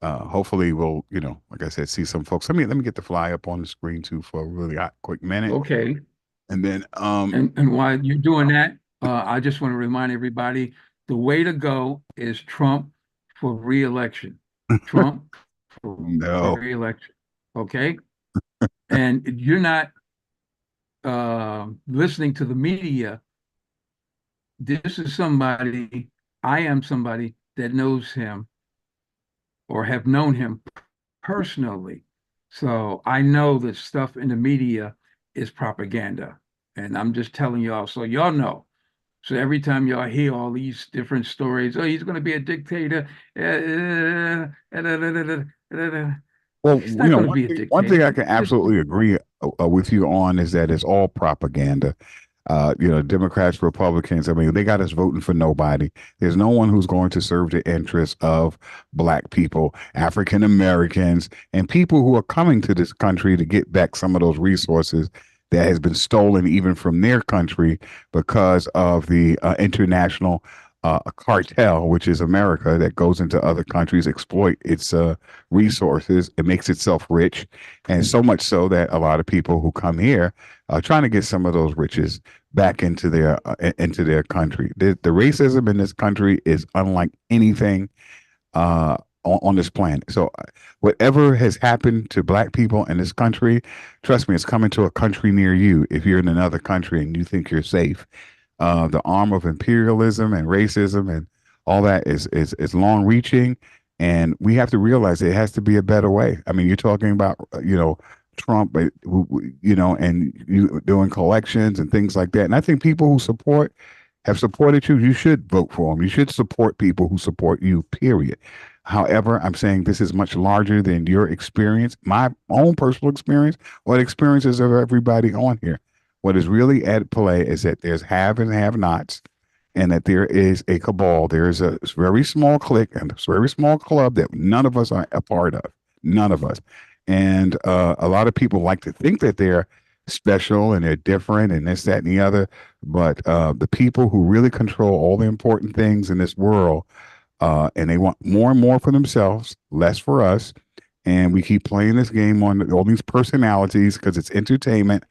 Hopefully we'll, like I said, see some folks. Let me get the fly up on the screen too for a really quick minute. Okay. And then and while you're doing that, I just want to remind everybody the way to go is Trump for re-election. Trump for No. re-election. Okay. And you're not listening to the media. This is somebody, I am somebody that knows him or have known him personally. So I know that stuff in the media is propaganda. And I'm just telling y'all, so y'all know. So every time y'all hear all these different stories, oh, he's going to be a dictator. Well, He's not going to be a one thing dictator. I can absolutely agree with you on is that it's all propaganda. Democrats, Republicans, they got us voting for nobody. There's no one who's going to serve the interests of Black people, African Americans, and people who are coming to this country to get back some of those resources that has been stolen even from their country because of the international cartel, which is America, that goes into other countries, exploit its resources. It makes itself rich, and so much so that a lot of people who come here are trying to get some of those riches back into their country. The racism in this country is unlike anything on this planet. So whatever has happened to Black people in this country, trust me, it's coming to a country near you if you're in another country and you think you're safe. The arm of imperialism and racism and all that is long reaching, and we have to realize it has to be a better way. You're talking about Trump, and you doing collections and things like that. And I think people who have supported you. You should vote for them. You should support people who support you. Period. However, I'm saying this is much larger than your experience, my own personal experience, or the experiences of everybody on here. What is really at play is that there's have and have-nots, and that there is a cabal. There is a very small clique and a very small club that none of us are a part of. None of us. And a lot of people like to think that they're special and they're different and this, that, and the other. But the people who really control all the important things in this world, and they want more and more for themselves, less for us. And we keep playing this game on all these personalities because it's entertainment.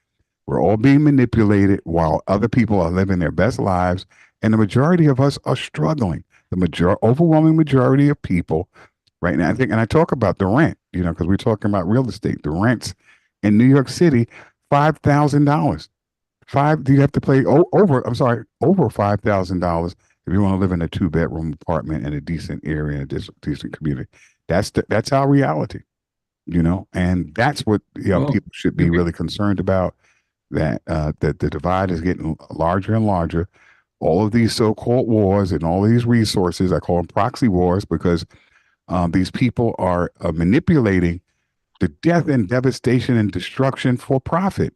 We're all being manipulated while other people are living their best lives. And the majority of us are struggling. The overwhelming majority of people right now, I talk about the rent, because we're talking about real estate. The rents in New York City, $5,000. You have to pay over $5,000 if you want to live in a 2-bedroom apartment in a decent area, a decent community. That's our reality, and that's what people should be really concerned about. That the divide is getting larger and larger. All of these so-called wars and all of these resources, I call them proxy wars, because these people are manipulating the death and devastation and destruction for profit.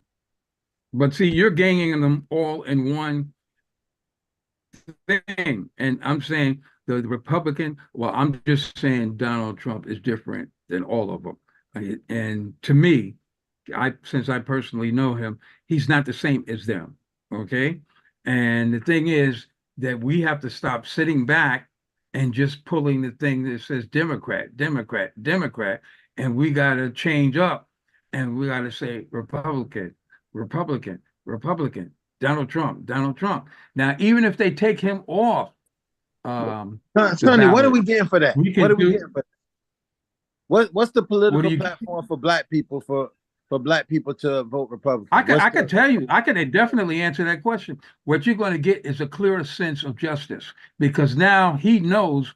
But see, you're ganging them all in one thing. And I'm saying the Republican, I'm just saying Donald Trump is different than all of them. And to me, since I personally know him, he's not the same as them. Okay. And the thing is that we have to stop sitting back and just pulling the thing that says Democrat, Democrat, Democrat. And we got to change up and we got to say Republican, Republican, Republican, Donald Trump, Donald Trump. Now, even if they take him off, Sonny, what are we getting for that? What are we getting for that? What's the political platform for Black people for Black people to vote Republican? I could tell you, I could definitely answer that question. What you're going to get is a clearer sense of justice, because now he knows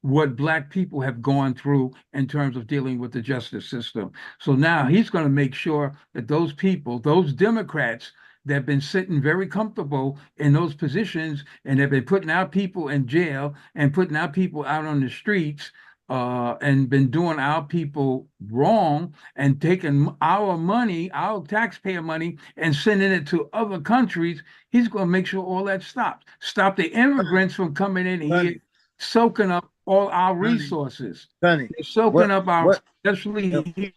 what Black people have gone through in terms of dealing with the justice system. So now he's going to make sure that those people, those Democrats that have been sitting very comfortable in those positions and have been putting our people in jail and putting our people out on the streets, and been doing our people wrong and taking our money, our taxpayer money, and sending it to other countries, he's going to make sure all that stops. Stop the immigrants from coming in here soaking up all our resources. Sonny, They're soaking up our, what, especially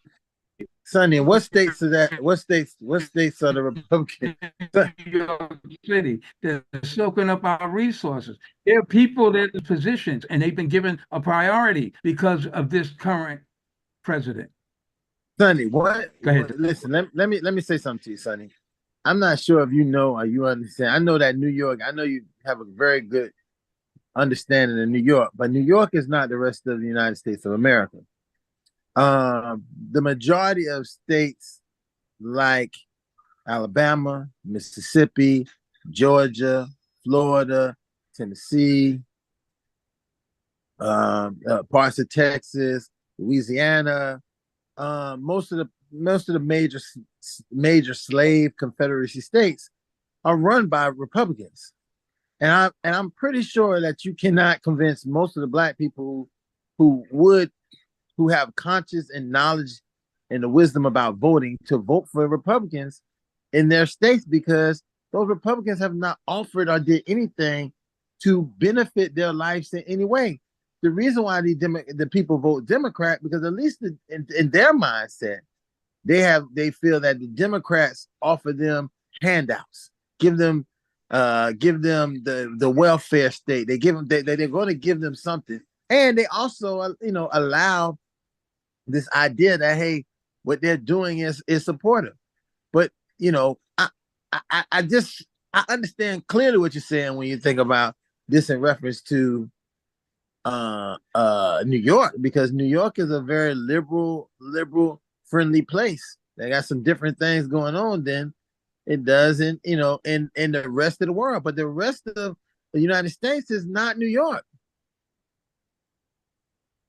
Sonny, what states are that? What states are the Republican? New York City. They're soaking up our resources. There are people that are positions, and they've been given a priority because of this current president. Sonny, what? Go ahead. Listen, let me say something to you, Sonny. I'm not sure if you know or you understand. I know that New York, I know you have a very good understanding of New York, but New York is not the rest of the United States of America. The majority of states like Alabama, Mississippi, Georgia, Florida, Tennessee, parts of Texas, Louisiana, most of the major slave Confederacy states are run by Republicans, and I'm pretty sure that you cannot convince most of the black people who have conscience and knowledge and the wisdom about voting to vote for Republicans in their states, because those Republicans have not offered or did anything to benefit their lives in any way. The reason why the people vote Democrat, because at least in their mindset, they feel that the Democrats offer them handouts, give them the welfare state. They're going to give them something, and they also allow this idea that, hey, what they're doing is supportive. But I understand clearly what you're saying when you think about this in reference to New York, because New York is a very liberal friendly place. They got some different things going on than it does in the rest of the world. But the rest of the United States is not New York.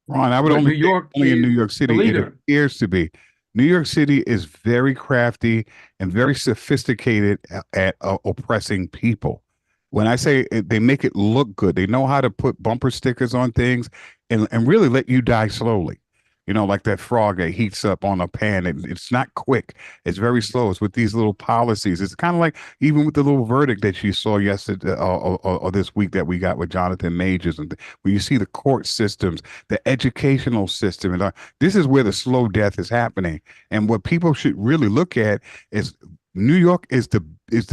Ron, I would only in New York City. It appears to be. New York City is very crafty and very sophisticated at oppressing people. When I say they make it look good, they know how to put bumper stickers on things and really let you die slowly. Like that frog that heats up on a pan. It's not quick. It's very slow. It's with these little policies. It's kind of like even with the little verdict that you saw yesterday or this week that we got with Jonathan Majors. And when you see the court systems, the educational system, and this is where the slow death is happening. And what people should really look at is New York is the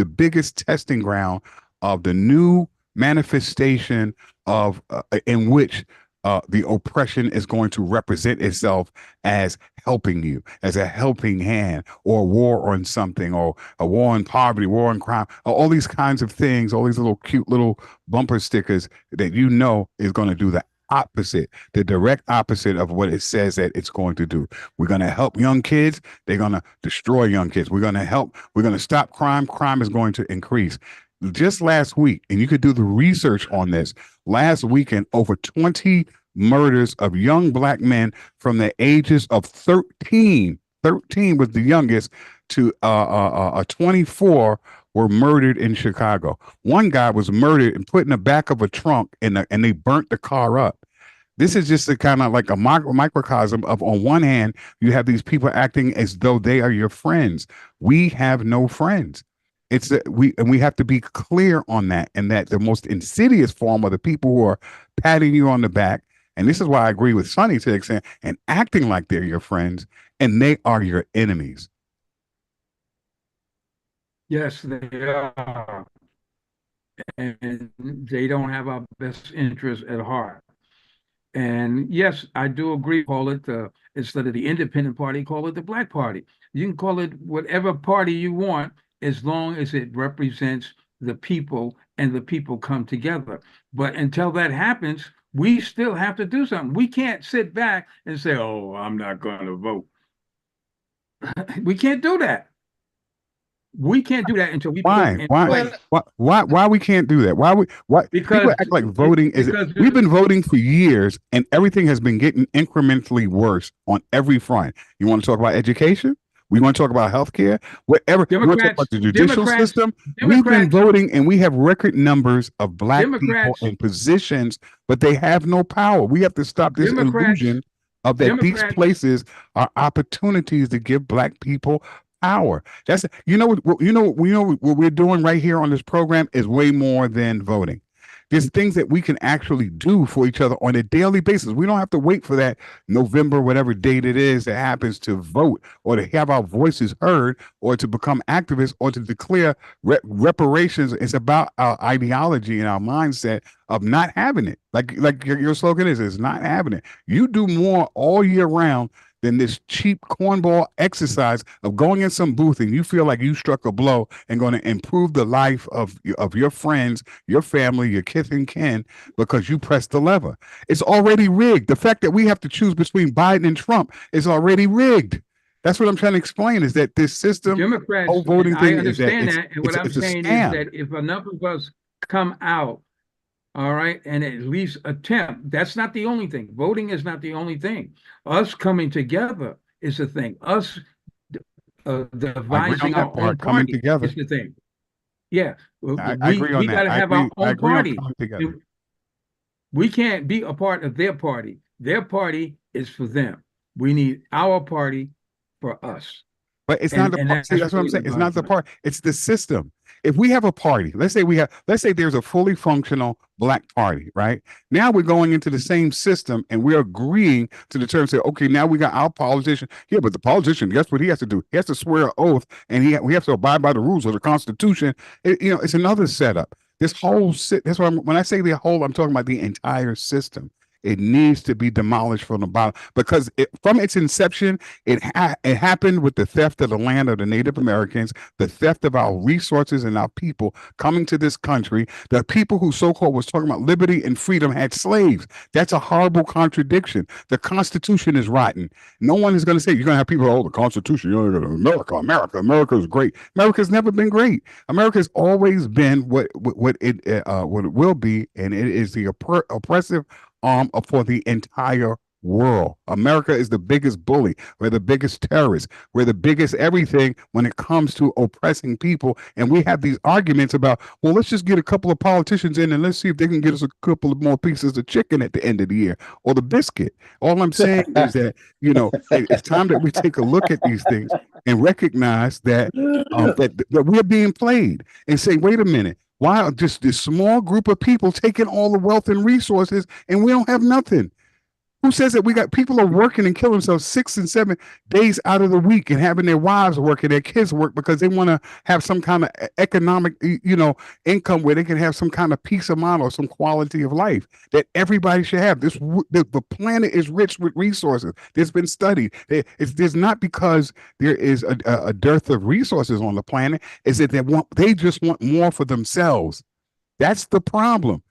biggest testing ground of the new manifestation of in which the oppression is going to represent itself as helping you, as a helping hand, or a war on something, or a war on poverty, war on crime, all these kinds of things, all these little cute little bumper stickers that is going to do the opposite, the direct opposite of what it says that it's going to do. We're going to help young kids. They're going to destroy young kids. We're going to stop crime. Crime is going to increase. Just last week, and you could do the research on this, last weekend, over 20 murders of young black men from the ages of 13 was the youngest, to 24 were murdered in Chicago. One guy was murdered and put in the back of a trunk, and they burnt the car up. This is just a kind of like a microcosm of, on one hand, you have these people acting as though they are your friends. We have no friends. We have to be clear on that, and that the most insidious form are the people who are patting you on the back. And this is why I agree with Sonny to the extent, and acting like they're your friends, and they are your enemies. Yes, they are. And they don't have our best interest at heart. And yes, I do agree. Call it instead of the independent party, call it the Black Party. You can call it whatever party you want, as long as it represents the people and the people come together. But until that happens, we still have to do something. We can't sit back and say, "Oh, I'm not going to vote." We can't do that. We can't do that until we. Why we can't do that? Why because people act like voting is. We've been voting for years, and everything has been getting incrementally worse on every front. You want to talk about education? We want to talk about healthcare, whatever. We want to talk about the judicial system. We've been voting, and we have record numbers of black people in positions, but they have no power. We have to stop this illusion of that these places are opportunities to give black people power. That's what we're doing right here on this program is way more than voting. There's things that we can actually do for each other on a daily basis. We don't have to wait for that November, whatever date it is that happens, to vote or to have our voices heard or to become activists or to declare reparations. It's about our ideology and our mindset of not having it. Like your slogan is not having it. You do more all year round than this cheap cornball exercise of going in some booth and you feel like you struck a blow and going to improve the life of your friends, your family, your kith and kin because you pressed the lever. It's already rigged. The fact that we have to choose between Biden and Trump is already rigged. That's what I'm trying to explain, is that this system, Democrats, whole voting I thing, understand is that. And what I'm saying is that if enough of us come out, all right, and at least attempt, that's not the only thing. Voting is not the only thing. Us coming together is the thing. Us devising our own party is the thing. Yeah, I agree on we that. got to have our own party. Together. We can't be a part of their party. Their party is for them. We need our party for us. But it's not the party. That's what I'm saying. It's not the party. It's the system. If we have a party, let's say there's a fully functional black party, right? Now we're going into the same system and we're agreeing to the terms. Say, okay, now we got our politician. Yeah, but the politician, guess what he has to do? He has to swear an oath, and we have to abide by the rules of the Constitution. It's another setup. This whole that's why when I say the whole, I'm talking about the entire system. It needs to be demolished from the bottom because from its inception, it happened with the theft of the land of the Native Americans, the theft of our resources and our people coming to this country. The people who so-called was talking about liberty and freedom had slaves. That's a horrible contradiction. The Constitution is rotten. No one is going to say, you're going to have people, oh, the Constitution, America is great. America's never been great. America's always been what it will be, and it is the oppressive arm for the entire world. America is the biggest bully. We're the biggest terrorists. We're the biggest everything when it comes to oppressing people. And we have these arguments about, well, let's just get a couple of politicians in and let's see if they can get us a couple of more pieces of chicken at the end of the year or the biscuit. All I'm saying is that, it's time that we take a look at these things and recognize that, that we're being played and say, wait a minute. Why are just this small group of people taking all the wealth and resources and we don't have nothing? Who says that we got people are working and killing themselves 6 and 7 days out of the week and having their wives work and their kids work because they want to have some kind of economic, income where they can have some kind of peace of mind or some quality of life that everybody should have. The planet is rich with resources. There's been studied. There's not because there is a dearth of resources on the planet. Is that they just want more for themselves. That's the problem.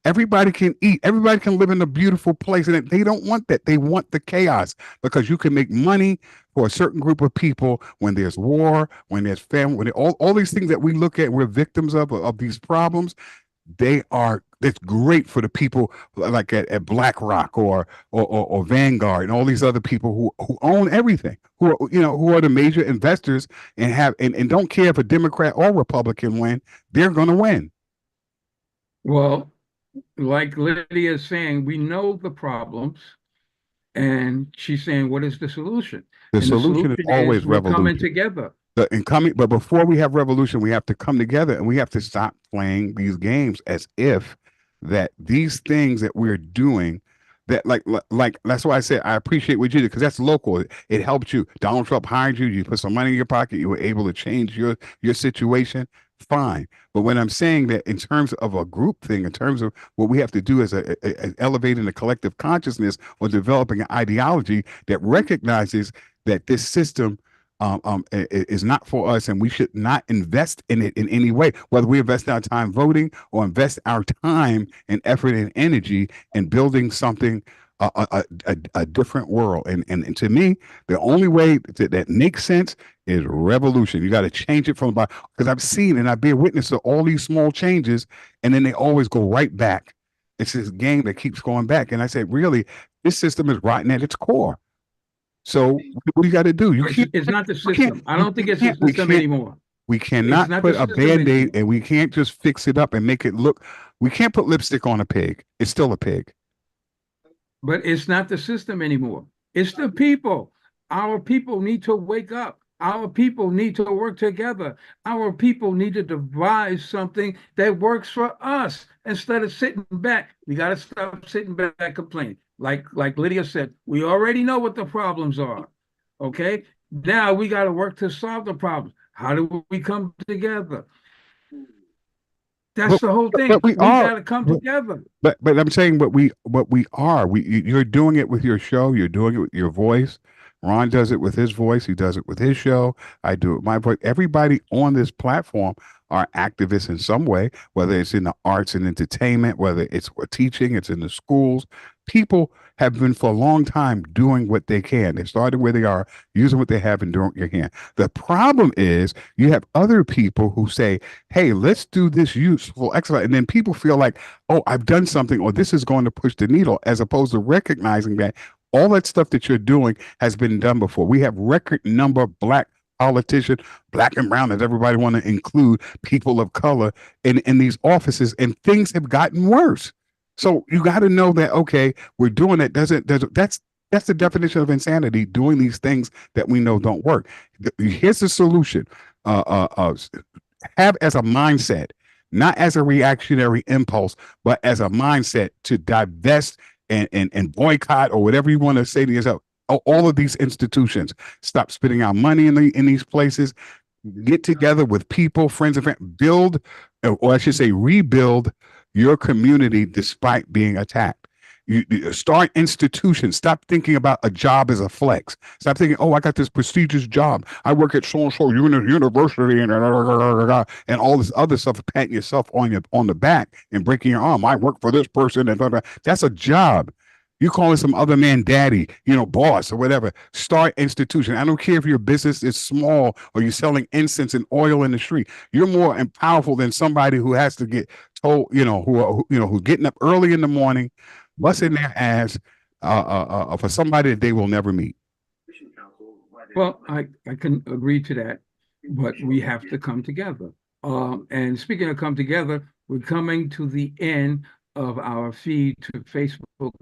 Everybody can eat. Everybody can live in a beautiful place, and they don't want that. They want the chaos because you can make money for a certain group of people when there's war, when there's famine, when all these things that we look at, we're victims of these problems. It's great for the people like at BlackRock or Vanguard and all these other people who own everything, who are the major investors and don't care if a Democrat or Republican win, they're going to win. Well, like Lydia is saying, we know the problems, and she's saying, what is the solution? The solution is always revolution. Coming together. But before we have revolution, we have to come together and we have to stop playing these games as if that these things that we're doing, that like that's why I said I appreciate what you did, because that's local. It helped you. Donald Trump hired you. You put some money in your pocket. You were able to change your situation. Fine. But when I'm saying that in terms of a group thing, in terms of what we have to do as elevating the collective consciousness or developing an ideology that recognizes that this system is not for us and we should not invest in it in any way, whether we invest our time voting or invest our time and effort and energy in building something a different world. And to me, the only way that makes sense is revolution. You got to change it from the bottom, because I've seen and I've been witness to all these small changes, and then they always go right back. It's this game that keeps going back. And I say, really, this system is rotten at its core. So what do you got to do? It's not the system. I don't think it's the system anymore. We cannot put a Band-Aid and we can't just fix it up and make it look. We can't put lipstick on a pig. It's still a pig. But it's not the system anymore. It's the people. Our people need to wake up. Our people need to work together. Our people need to devise something that works for us instead of sitting back. We got to stop sitting back complaining. Like Lydia said, we already know what the problems are. Okay. Now we got to work to solve the problems. How do we come together? That's the whole thing. But we are. got to come together. But I'm saying what we are. You're doing it with your show. You're doing it with your voice. Ron does it with his voice. He does it with his show. I do it with my voice. Everybody on this platform are activists in some way, whether it's in the arts and entertainment, whether it's teaching, it's in the schools. People have been for a long time doing what they can. They started where they are, using what they have and doing what they can. The problem is you have other people who say, hey, let's do this useful exercise. And then people feel like, oh, I've done something, or this is going to push the needle, as opposed to recognizing that all that stuff that you're doing has been done before. We have record number of Black politicians, Black and brown, as everybody want to include people of color in these offices, and things have gotten worse. So you got to know that, okay, we're doing it. That's the definition of insanity, doing these things that we know don't work. Here's the solution. Have as a mindset, not as a reactionary impulse, but as a mindset to divest and boycott, or whatever you want to say to yourself, all of these institutions. Stop spending our money in these places. Get together with people, friends and friends. Build, or I should say, rebuild your community despite being attacked. You start institutions. Stop thinking about a job as a flex. Stop thinking, oh, I got this prestigious job. I work at so-and-so university and all this other stuff, patting yourself on the back and breaking your arm. I work for this person. And that's a job. You calling some other man daddy, boss or whatever. Start institution. I don't care if your business is small or you're selling incense and oil in the street. You're more powerful than somebody who has to get told, who's getting up early in the morning, busting their ass for somebody that they will never meet. Well, I can agree to that, but we have to come together. And speaking of come together, we're coming to the end of our feed to Facebook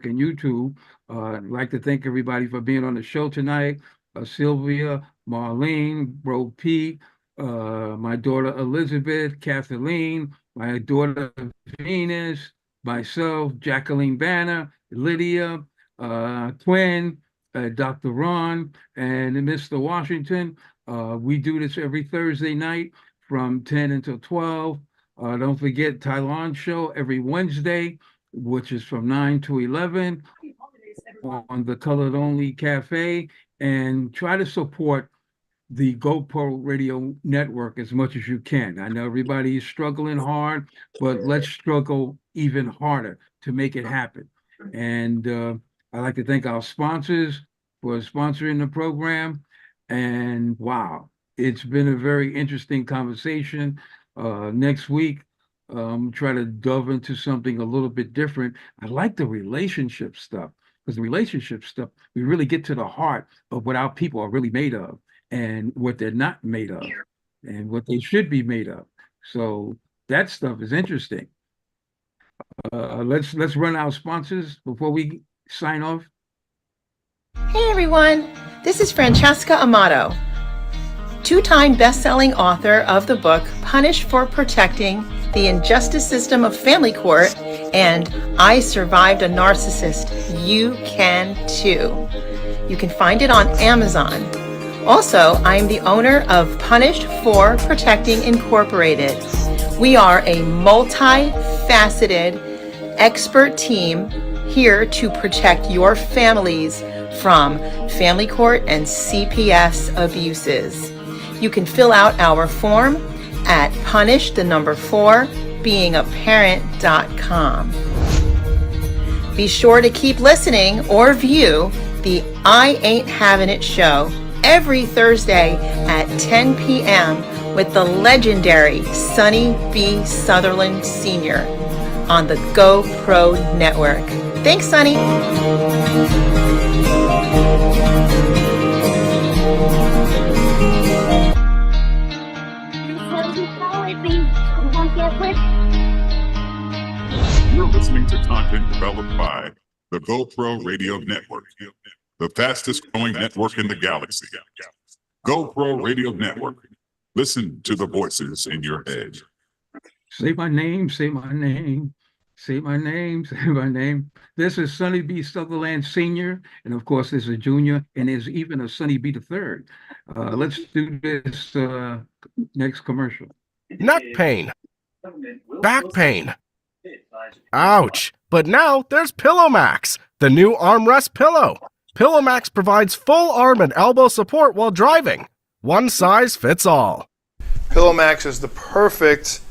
and YouTube. I'd like to thank everybody for being on the show tonight. Sylvia, Marlene, Bro Pete, my daughter Elizabeth, Kathleen, my daughter Venus, myself, Jacqueline Banner, Lydia, Quinn, Dr. Ron, and Mr. Washington. We do this every Thursday night from 10 until 12. Don't forget Tylon's show every Wednesday, which is from 9 to 11 on the Colored Only Cafe. And try to support the GoPro Radio Network as much as you can. I know everybody is struggling hard, but let's struggle even harder to make it happen. And I'd like to thank our sponsors for sponsoring the program. And wow, it's been a very interesting conversation. Next week, try to delve into something a little bit different. I like the relationship stuff, because the relationship stuff, we really get to the heart of what our people are really made of and what they're not made of and what they should be made of. So that stuff is interesting. Let's run our sponsors before we sign off. Hey everyone, this is Francesca Amato, two-time best-selling author of the book Punished for Protecting the Injustice System of Family Court and I Survived a Narcissist. You can too. You can find it on Amazon. Also, I am the owner of Punished for Protecting Incorporated. We are a multi-faceted expert team here to protect your families from family court and CPS abuses. You can fill out our form at punishtheNumber4beingaparent.com. Be sure to keep listening or view the I Ain't Having It show every Thursday at 10 p.m. with the legendary Sonny B. Southerland Sr. on the GoPro Network. Thanks, Sonny. You're listening to content developed by the GoPro Radio Network, the fastest growing network in the galaxy. GoPro Radio Network. Listen to the voices in your head. Say my name, say my name, say my name, say my name. This is Sonny B. Southerland Sr., and of course, there's a junior, and there's even a Sonny B. the third. Let's do this next commercial. Neck pain, back pain. Ouch! But now there's Pillow Max, the new armrest pillow. Pillow Max provides full arm and elbow support while driving. One size fits all. Pillow Max is the perfect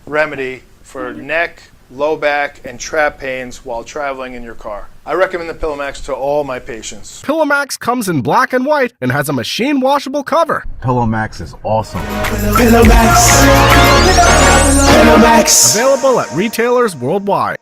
remedy for neck, low back, and trap pains while traveling in your car. I recommend the Pillow Max to all my patients. Pillow Max comes in black and white and has a machine washable cover. Pillow Max is awesome. Pillow Max. Pillow Max. Available at retailers worldwide.